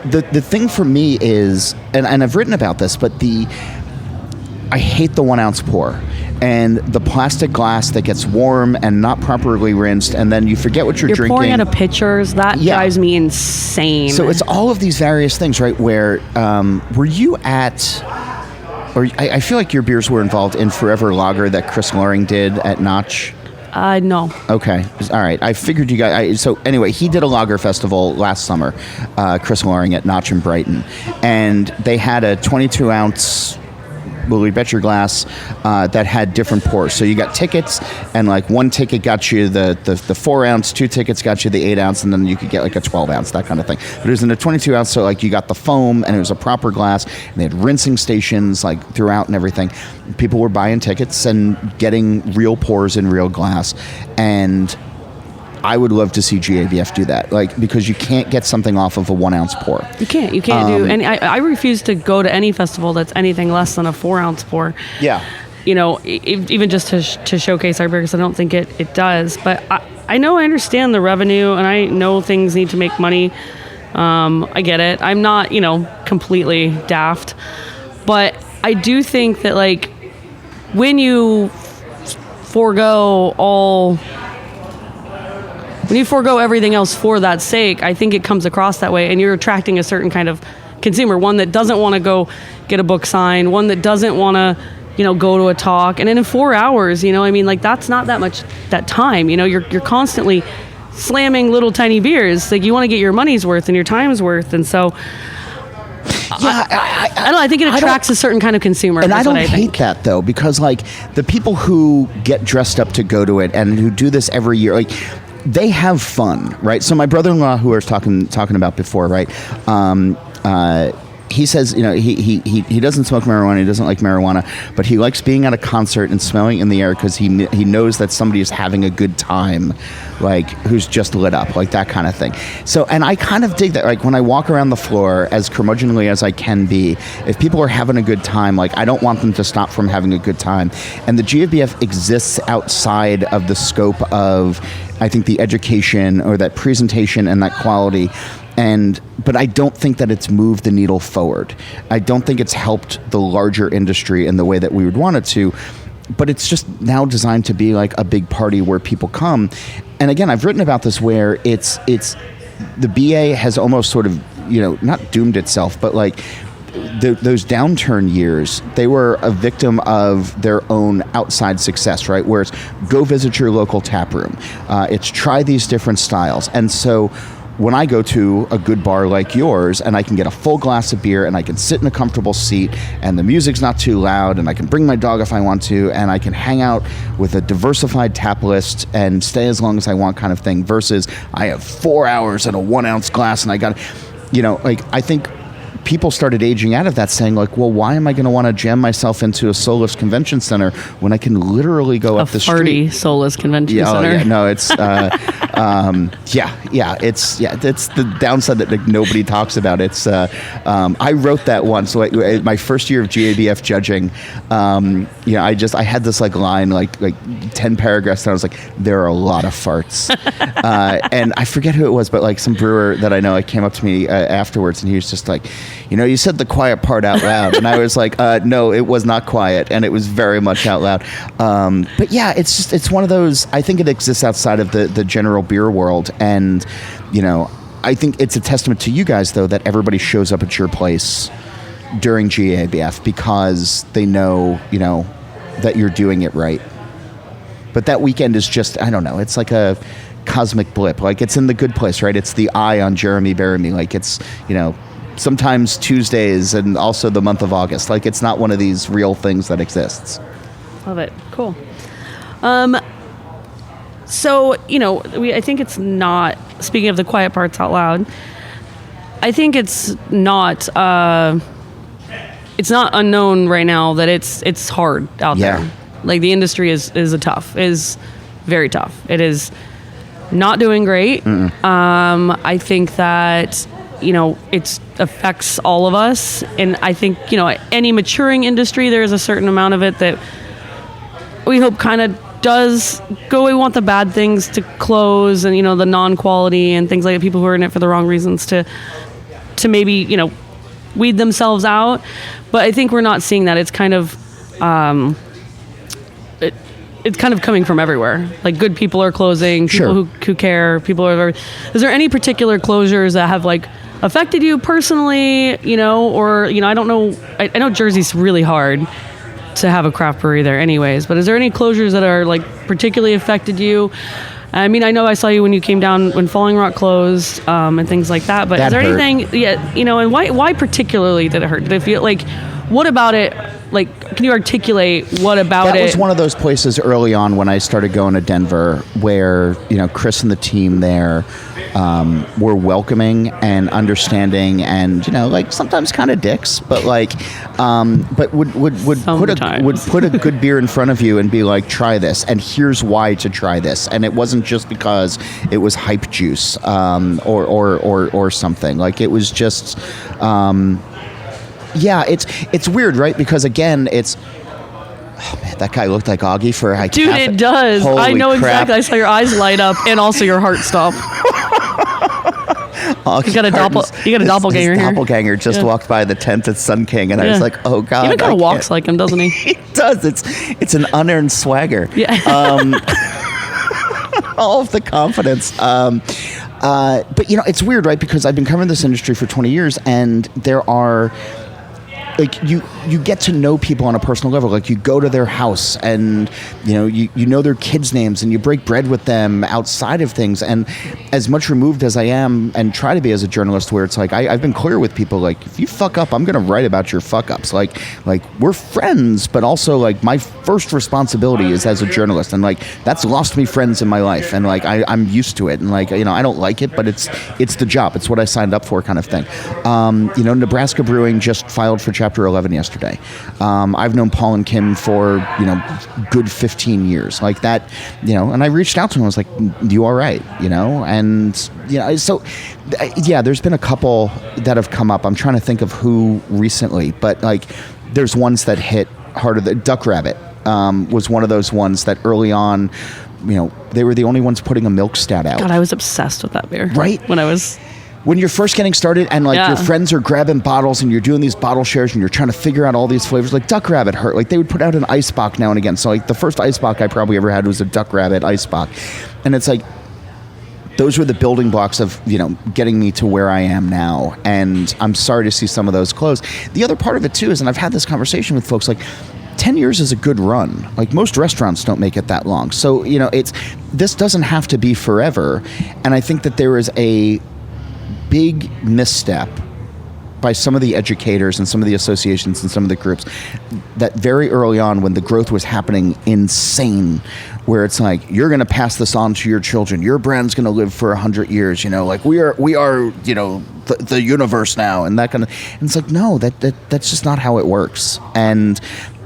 The thing for me is, and I've written about this, but I hate the 1 ounce pour and the plastic glass that gets warm and not properly rinsed, and then you forget what you're drinking. Pouring out of pitchers. That drives me insane. So it's all of these various things, right? Where were you at? Or I feel like your beers were involved in Forever Lager that Chris Loring did at Notch. No. Okay. All right. I figured you guys. So anyway, he did a lager festival last summer, Chris Loring at Notch in Brighton, and they had a 22 ounce Willie Bet Your Glass that had different pours. So you got tickets, and like one ticket got you the 4 ounce, 2 tickets got you the 8 ounce, and then you could get like a 12 ounce, that kind of thing. But it was in a 22 ounce, so like you got the foam, and it was a proper glass, and they had rinsing stations like throughout and everything. People were buying tickets and getting real pours in real glass, and I would love to see GABF do that, like, because you can't get something off of a 1 ounce pour. You can't do any. I refuse to go to any festival that's anything less than a 4 ounce pour. Yeah. Even just to showcase our beer, because I don't think it does. But I understand the revenue, and I know things need to make money. I get it. I'm not, completely daft. But I do think that, like, when you forego everything else for that sake, I think it comes across that way, and you're attracting a certain kind of consumer, one that doesn't want to go get a book signed, one that doesn't want to, go to a talk. And then in 4 hours, that's not that time. You're constantly slamming little tiny beers. Like, you want to get your money's worth and your time's worth. And so I don't know. I think it attracts a certain kind of consumer. And I don't hate that, though, because like the people who get dressed up to go to it and who do this every year, like, they have fun, right? So my brother-in-law, who I was talking about before, right? He says, he doesn't smoke marijuana, he doesn't like marijuana, but he likes being at a concert and smelling in the air because he knows that somebody is having a good time, like, who's just lit up, like that kind of thing. So, and I kind of dig that. Like, when I walk around the floor, as curmudgeonly as I can be, if people are having a good time, like, I don't want them to stop from having a good time. And the GABF exists outside of the scope of, I think, the education or that presentation and that quality. But I don't think that it's moved the needle forward. I don't think it's helped the larger industry in the way that we would want it to. But it's just now designed to be like a big party where people come. And again, I've written about this where it's the BA has almost sort of, not doomed itself, but like those downturn years, they were a victim of their own outside success, right? Where it's go visit your local tap room. It's try these different styles. And so when I go to a good bar like yours and I can get a full glass of beer and I can sit in a comfortable seat and the music's not too loud and I can bring my dog if I want to and I can hang out with a diversified tap list and stay as long as I want kind of thing, versus I have 4 hours and a 1 ounce glass and I got, I think people started aging out of that, saying like, well, why am I going to want to jam myself into a soulless convention center when I can literally go up the street? A soulless convention center. Oh, yeah, no, it's it's the downside that like, nobody talks about. It's I wrote that once, like my first year of GABF judging. I had this like line like 10 paragraphs, and I was like, there are a lot of farts, and I forget who it was, but like some brewer that I know, like, came up to me afterwards, and he was just like, you said the quiet part out loud. And I was like, no, it was not quiet. And it was very much out loud. But yeah, it's one of those, I think it exists outside of the general beer world. And, I think it's a testament to you guys, though, that everybody shows up at your place during GABF because they know, that you're doing it right. But that weekend is just, I don't know, it's like a cosmic blip. Like, it's in the good place, right? It's the eye on Jeremy Bearimy. Like, it's, sometimes Tuesdays and also the month of August. Like, it's not one of these real things that exists. Love it. Cool. So, I think it's not, speaking of the quiet parts out loud, I think it's not it's not unknown right now that it's hard out there. Like the industry is very tough. It is not doing great. I think that, it affects all of us. And I think, any maturing industry, there's a certain amount of it that we hope kind of does go. We want the bad things to close and, the non-quality and things like that, people who are in it for the wrong reasons to maybe, weed themselves out. But I think we're not seeing that. It's kind of, it's kind of coming from everywhere. Like good people are closing, people who care, people are. Is there any particular closures that have like affected you personally, or, I don't know. I know Jersey's really hard to have a craft brewery there anyways, but is there any closures that are like particularly affected you? I mean, I know I saw you when you came down when Falling Rock closed, and things like that, but is there anything, and why particularly did it hurt? Did it feel like, what about it, like, can you articulate what about it? That was one of those places early on when I started going to Denver where, Chris and the team there were welcoming and understanding and, like sometimes kind of dicks, but like, but would put a good beer in front of you and be like, try this. And here's why to try this. And it wasn't just because it was hype juice, or something. Like it was just, it's weird, right? Because again, oh man, that guy looked like Augie for a Dude, it does. Holy I know crap. exactly. I saw your eyes light up and also your heart stop. You got a doppelganger here. Doppelganger just walked by the tent at Sun King, and I was like, "Oh God!" He kind of walks like him, doesn't he? He does. It's an unearned swagger. Yeah. All of the confidence. But it's weird, right? Because I've been covering this industry for 20 years, and there are. Like you get to know people on a personal level. Like you go to their house and you know their kids' names and you break bread with them outside of things. And as much removed as I am and try to be as a journalist, where it's like I've been clear with people, like if you fuck up, I'm going to write about your fuck ups. Like we're friends, but also like my first responsibility is as a journalist, and like that's lost me friends in my life, and like I'm used to it, and like I don't like it, but it's the job. It's what I signed up for, kind of thing. Nebraska Brewing just filed for Chapter 11 yesterday. I've known Paul and Kim for, good 15 years. Like that, and I reached out to him. I was like, you all right? And, so, there's been a couple that have come up. I'm trying to think of who recently, but like there's ones that hit harder. The Duck Rabbit was one of those ones that early on, they were the only ones putting a milk stat out. God, I was obsessed with that beer. Right? When you're first getting started and like your friends are grabbing bottles and you're doing these bottle shares and you're trying to figure out all these flavors, like Duck Rabbit hurt. Like they would put out an ice bock now and again. So like the first ice bock I probably ever had was a Duck Rabbit ice bock. And it's like, those were the building blocks of, getting me to where I am now. And I'm sorry to see some of those close. The other part of it too is, and I've had this conversation with folks, like 10 years is a good run. Like most restaurants don't make it that long. So, this doesn't have to be forever. And I think that there is a big misstep by some of the educators and some of the associations and some of the groups that very early on, when the growth was happening insane, where it's like, you're going to pass this on to your children, your brand's going to live for 100 years, like we are the universe now, and that kind of, and it's like, no, that's just not how it works. And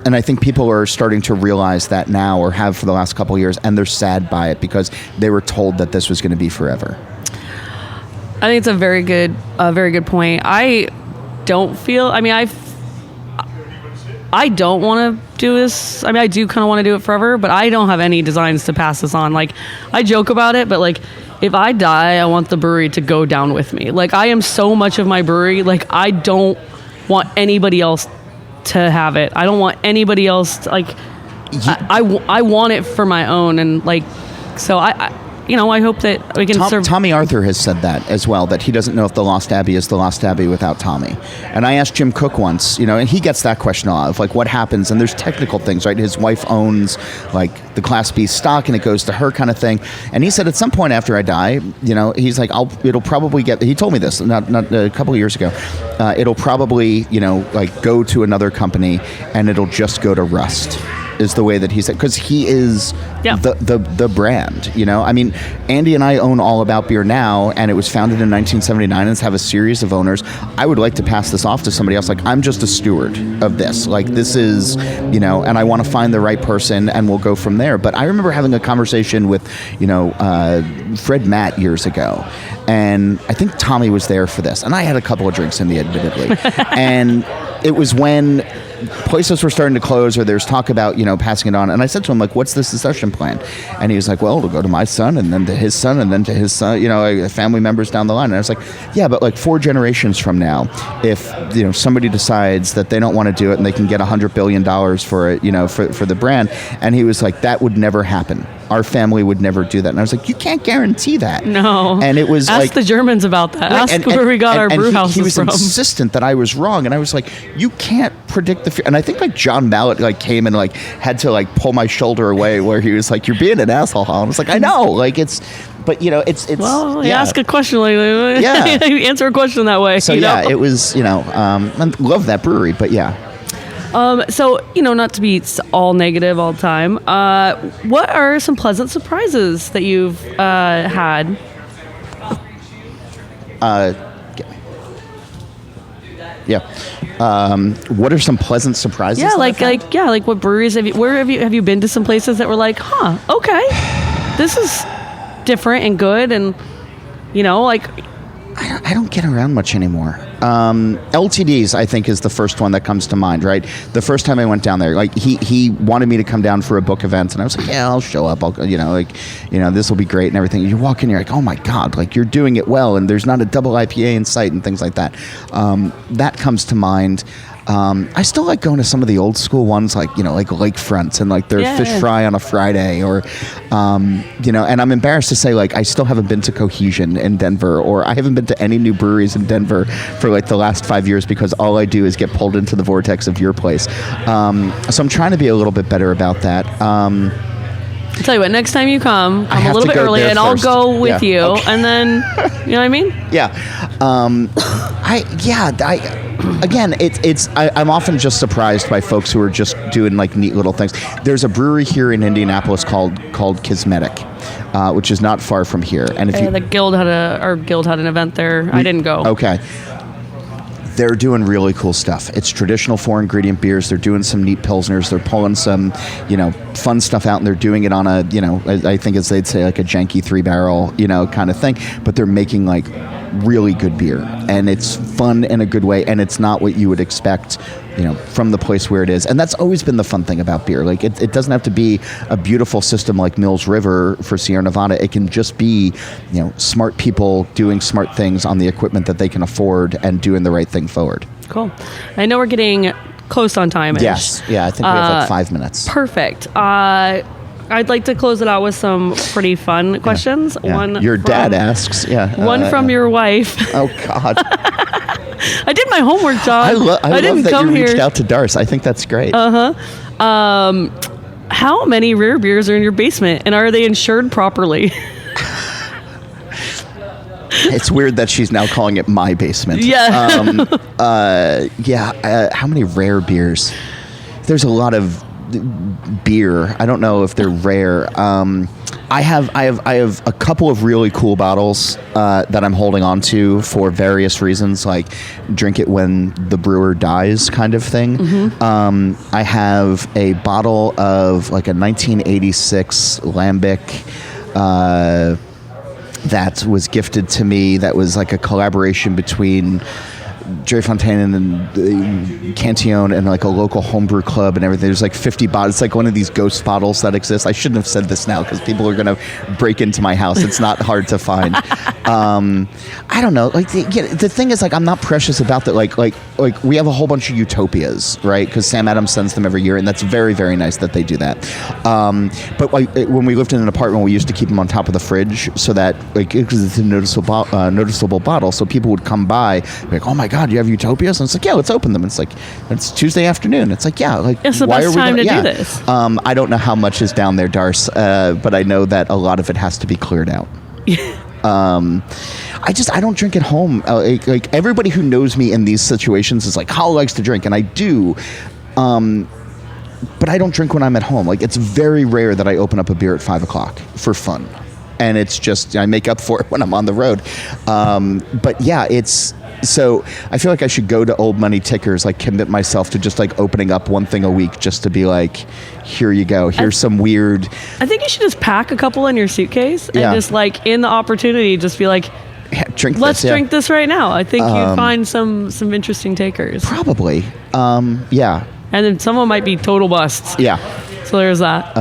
I think people are starting to realize that now, or have for the last couple of years, and they're sad by it because they were told that this was going to be forever. I think it's a very good point. I don't feel, I don't want to do this. I do kind of want to do it forever, but I don't have any designs to pass this on. Like, I joke about it, but like, if I die, I want the brewery to go down with me. Like, I am so much of my brewery. Like, I don't want anybody else to have it. I don't want anybody else to, like, I want it for my own. And like, so I hope that we can serve. Tommy Arthur has said that as well, that he doesn't know if the Lost Abbey is the Lost Abbey without Tommy. And I asked Jim Cook once, and he gets that question a lot of like, what happens? And there's technical things, right? His wife owns like the Class B stock and it goes to her, kind of thing. And he said at some point after I die, he's like, it'll probably get, he told me this not a couple of years ago, it'll probably, like go to another company and it'll just go to rust. is the way that he said, because he is Yeah. the brand, you know. I mean, Andy and I own All About Beer now, and it was founded in 1979 and have a series of owners. I would like to pass this off to somebody else. Like, I'm just a steward of this. Like, this is, you know, and I want to find the right person, and we'll go from there. But I remember having a conversation with, you know, Fred Matt years ago, and I think Tommy was there for this, and I had a couple of drinks in me, admittedly, and it was when places were starting to close, or there's talk about, you know, passing it on. And I said to him, like, what's the succession plan? And he was like, well, it'll go to my son, and then to his son, and then to his son, you know, family members down the line. And I was like, yeah, but like 4 generations from now, if, you know, somebody decides that they don't want to do it and they can get $100 billion for it, you know, for the brand. And he was like, that would never happen. Our family would never do that. And I was like, you can't guarantee that. No. And it was Ask like the Germans about that. Right, Ask where we got our brew houses he was from. insistent that I was wrong, and I was like, you can't predict the future. And I think like John Mallett like came and like had to like pull my shoulder away, where he was like, you're being an asshole, Holl. I was like, I know, like it's, but you know, it's Well, you yeah. ask a question like Yeah. you answer a question that way. So you yeah, know? it was, you know, I love that brewery, but yeah. So, you know, not to be all negative all the time, what are some pleasant surprises that you've had? Yeah. What are some pleasant surprises? Yeah, that like I've had? like what breweries have you been to some places that were like, huh, okay, this is different and good, and you know, like I don't get around much anymore. LTDs, I think, is the first one that comes to mind, right? The first time I went down there, like he wanted me to come down for a book event, and I was like, yeah, I'll show up. I'll, you know, like, you know, this will be great and everything. You walk in, you're like, oh my God, like you're doing it well, and there's not a double IPA in sight and things like that. That comes to mind. I still like going to some of the old school ones, like, you know, like Lakefront and like their fish fry on a Friday, or, you know, and I'm embarrassed to say, like, I still haven't been to Cohesion in Denver, or I haven't been to any new breweries in Denver for like the last 5 years, because all I do is get pulled into the vortex of your place. So I'm trying to be a little bit better about that. I'll tell you what, next time you come a have little to bit go early, there and first. I'll go with Yeah, you, okay. and then, you know what I mean? Yeah. I'm often just surprised by folks who are just doing like neat little things. There's a brewery here in Indianapolis called Kismetic, which is not far from here. And if The guild had an event there. I didn't go. Okay. They're doing really cool stuff. It's traditional 4-ingredient beers. They're doing some neat pilsners. They're pulling some, you know, fun stuff out, and they're doing it on a, you know, I think as they'd say, like a janky 3-barrel, you know, kind of thing. But they're making like really good beer, and it's fun in a good way, and it's not what you would expect, you know, from the place where it is. And that's always been the fun thing about beer. Like it doesn't have to be a beautiful system like Mills River for Sierra Nevada. It can just be, you know, smart people doing smart things on the equipment that they can afford and doing the right thing forward. Cool. I know we're getting close on time. Yes. Yeah, I think we have like 5 minutes. Perfect. I'd like to close it out with some pretty fun questions. Yeah. One Your dad from- asks. Yeah. One from your wife. Oh God. I did my homework, John. I love didn't that come you here. reached out to Darce. I think that's great. How many rare beers are in your basement, and are they insured properly? It's weird that she's now calling it my basement. Yeah. How many rare beers? There's a lot of beer. I don't know if they're rare. I have a couple of really cool bottles that I'm holding on to for various reasons, like drink it when the brewer dies kind of thing. Mm-hmm. I have a bottle of like a 1986 Lambic that was gifted to me, that was like a collaboration between Jerry Fontaine and Cantillon and like a local homebrew club and everything. There's like 50 bottles. It's like one of these ghost bottles that exist. I shouldn't have said this now because people are going to break into my house. It's not hard to find. I don't know. Like the thing is, like, I'm not precious about that. Like we have a whole bunch of Utopias, right? Because Sam Adams sends them every year, and that's very, very nice that they do that. But like when we lived in an apartment, we used to keep them on top of the fridge so that, like, because it's a noticeable bottle, so people would come by, like, oh my God, you have Utopias? And it's like, yeah, let's open them. And it's like, it's Tuesday afternoon. It's like, yeah, like, It's the why best are we time gonna, to yeah. do this. I don't know how much is down there, Darce, but I know that a lot of it has to be cleared out. I don't drink at home. Like everybody who knows me in these situations is like, Holl likes to drink, and I do. but I don't drink when I'm at home. Like, it's very rare that I open up a beer at 5 o'clock for fun. And it's just, I make up for it when I'm on the road. But yeah, so I feel like I should go to Old Money Tickers, like commit myself to just like opening up one thing a week just to be like, here you go. Here's some weird. I think you should just pack a couple in your suitcase and Yeah. just like in the opportunity, just be like, Drink let's this, yeah. drink this right now. I think you'd find some interesting takers. Probably. Yeah. And then someone might be total busts. Yeah. So there's that.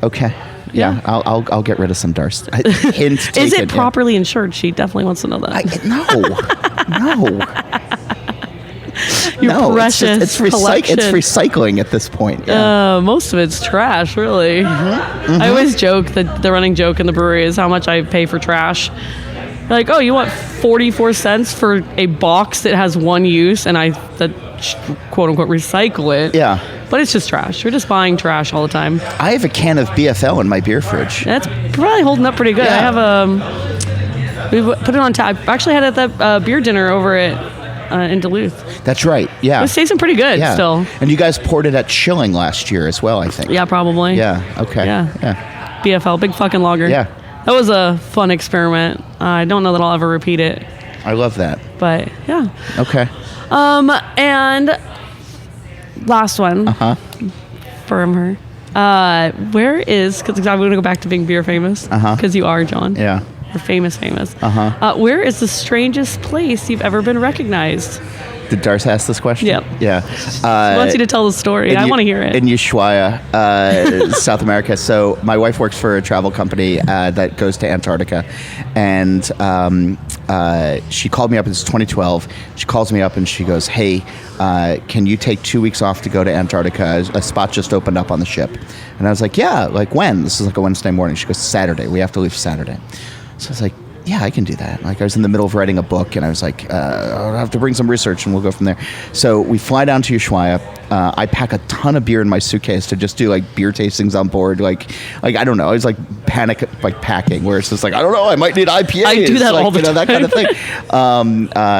Okay. Yeah. I'll get rid of some Darst. Hint taken, Is it yeah. properly insured? She definitely wants to know that. No. Your No. precious It's collection. recycling at this point. Yeah. Most of it's trash, really. Mm-hmm. I always joke that the running joke in the brewery is how much I pay for trash. They're like, oh, you want 44 cents for a box that has one use, and quote unquote recycle it. Yeah. But it's just trash. We're just buying trash all the time. I have a can of BFL in my beer fridge. That's probably holding up pretty good. Yeah. I have we put it on tap. I actually had it at that beer dinner over in Duluth. That's right. Yeah. It's tasting pretty good Yeah. still. And you guys poured it at Schilling last year as well, I think. Yeah, probably. Yeah. Okay. Yeah. BFL, big fucking lager. Yeah. That was a fun experiment. I don't know that I'll ever repeat it, I love that. but yeah. Okay. And last one from her. Where is, because I'm going to go back to being beer famous, because you are, John. Yeah. You're famous. Where is the strangest place you've ever been recognized? Did Darce ask this question? Yep. Yeah. He wants you to tell the story. I want to hear it. In Ushuaia, South America. So my wife works for a travel company that goes to Antarctica. And she called me up. It's 2012. She calls me up and she goes, hey, can you take 2 weeks off to go to Antarctica? A spot just opened up on the ship. And I was like, yeah, like when? This is like a Wednesday morning. She goes, Saturday. We have to leave Saturday. So I was like, yeah, I can do that. Like, I was in the middle of writing a book, and I was like, I'll have to bring some research, and we'll go from there. So we fly down to Ushuaia. I pack a ton of beer in my suitcase to just do like beer tastings on board. Like I don't know. I was like packing, where it's just like, I don't know, I might need IPAs. I do that like, all the time. that kind of thing.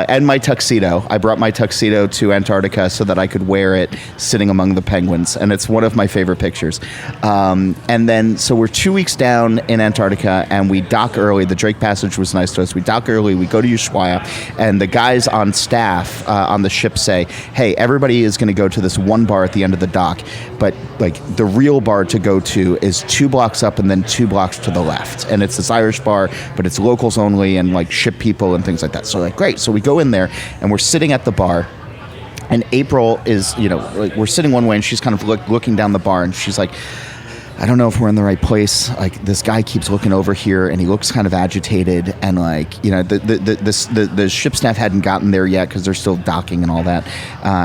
And my tuxedo. I brought my tuxedo to Antarctica so that I could wear it sitting among the penguins, and it's one of my favorite pictures. And then, so we're 2 weeks down in Antarctica, and we dock early. The Drake Passage was nice to us. We dock early. We go to Ushuaia, and the guys on staff on the ship say, hey, everybody is going to go to this one bar at the end of the dock, but like the real bar to go to is 2 blocks up and then 2 blocks to the left, and it's this Irish bar, but it's locals only and like ship people and things like that. So like, great. So we go in there and we're sitting at the bar, and April is, like, we're sitting one way, and she's kind of looking down the bar, and she's like, I don't know if we're in the right place. Like, this guy keeps looking over here, and he looks kind of agitated, and like, the ship staff hadn't gotten there yet because they're still docking and all that.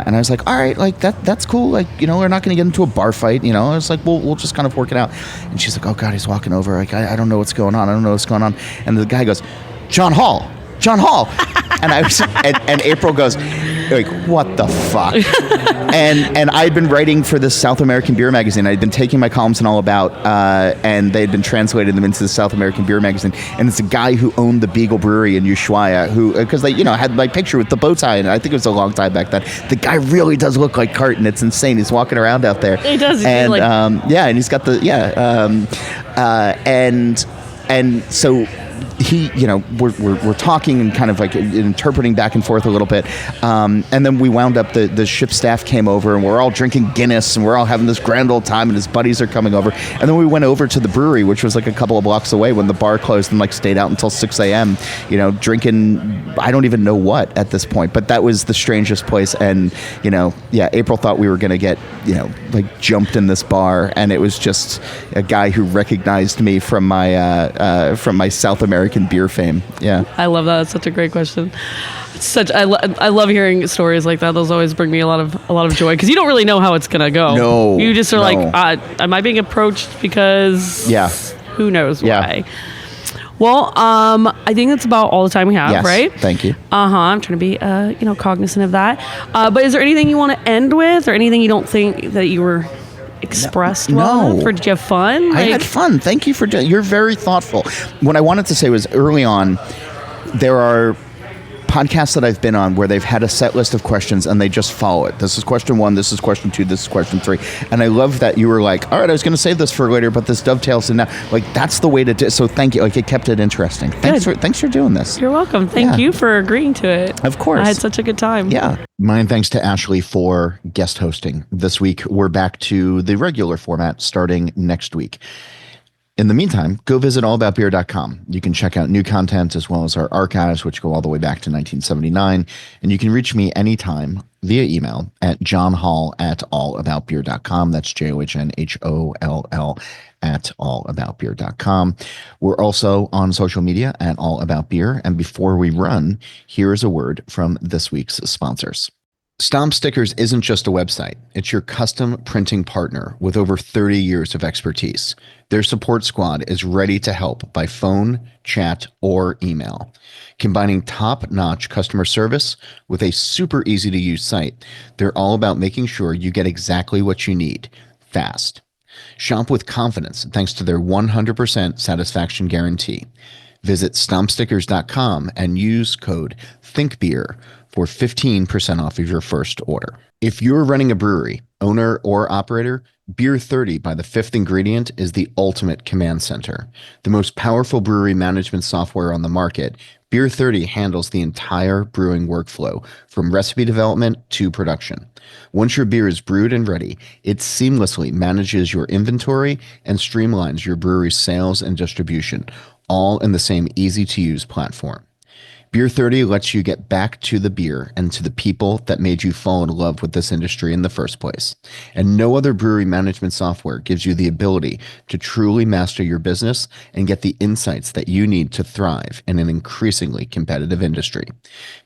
And I was like, all right, like that's cool. Like, we're not going to get into a bar fight. I was like, we'll just kind of work it out. And she's like, oh God, he's walking over. Like, I don't know what's going on. And the guy goes, John Holl. And I was, and April goes, like, what the fuck? and I'd been writing for this South American beer magazine. I'd been taking my columns and all about, and they'd been translating them into the South American beer magazine. And it's a guy who owned the Beagle Brewery in Ushuaia, who, because they, had my picture with the bow tie, and I think it was a long time back then. The guy really does look like Carton. It's insane. He's walking around out there. He does. And and he's got the and so he, we're talking and kind of like interpreting back and forth a little bit. And then we wound up, the ship staff came over, and we're all drinking Guinness, and we're all having this grand old time, and his buddies are coming over. And then we went over to the brewery, which was like a couple of blocks away, when the bar closed, and like stayed out until 6 a.m., drinking, I don't even know what at this point, but that was the strangest place. And, April thought we were going to get, like jumped in this bar. And it was just a guy who recognized me from my South American beer fame. Yeah, I love that. It's such a great question. I love hearing stories like that. Those always bring me a lot of joy, because you don't really know how it's gonna go. No, you just are like, am I being approached because? Yeah, who knows yeah. why? Well, I think that's about all the time we have, yes, right? Thank you. I'm trying to be, cognizant of that. But is there anything you want to end with, or anything you don't think that you were expressed well? No. Or did you have fun? I had fun. Thank you for doing. You're very thoughtful. What I wanted to say was, early on, there are podcasts that I've been on where they've had a set list of questions and they just follow it. This is question 1, this is question 2, this is question 3. And I love that you were like, all right, I was going to save this for later, but this dovetails in now. Like, that's the way to do it. So thank you. Like, it kept it interesting. Thanks for doing this. You're welcome. Thank you for agreeing to it. Of course. I had such a good time. Yeah. Mine thanks to Ashleigh for guest hosting. This week, we're back to the regular format starting next week. In the meantime, go visit allaboutbeer.com. You can check out new content as well as our archives, which go all the way back to 1979. And you can reach me anytime via email at johnholl@allaboutbeer.com. That's JOHNHOLL at allaboutbeer.com. We're also on social media at All About Beer. And before we run, here is a word from this week's sponsors. Stomp Stickers isn't just a website. It's your custom printing partner with over 30 years of expertise. Their support squad is ready to help by phone, chat, or email. Combining top-notch customer service with a super easy-to-use site, they're all about making sure you get exactly what you need, fast. Shop with confidence thanks to their 100% satisfaction guarantee. Visit stompstickers.com and use code ThinkBeer for 15% off of your first order. If you're running a brewery, owner or operator, Beer 30 by the Fifth Ingredient is the ultimate command center. The most powerful brewery management software on the market, Beer 30 handles the entire brewing workflow from recipe development to production. Once your beer is brewed and ready, it seamlessly manages your inventory and streamlines your brewery's sales and distribution, all in the same easy-to-use platform. Beer 30 lets you get back to the beer and to the people that made you fall in love with this industry in the first place. And no other brewery management software gives you the ability to truly master your business and get the insights that you need to thrive in an increasingly competitive industry.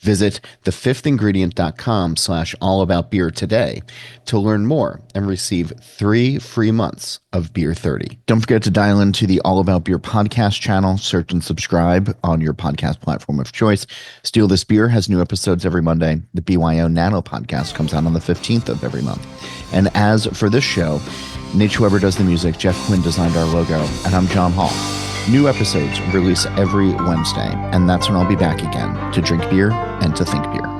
Visit thefifthingredient.com/allaboutbeer today to learn more and receive 3 free months of Beer 30. Don't forget to dial into the All About Beer podcast channel. Search and subscribe on your podcast platform of choice. Steal This Beer has new episodes every Monday. The BYO Nano podcast comes out on the 15th of every month. And as for this show, Nate Weber does the music, Jeff Quinn designed our logo, and I'm John Holl. New episodes release every Wednesday, and that's when I'll be back again to drink beer and to think beer.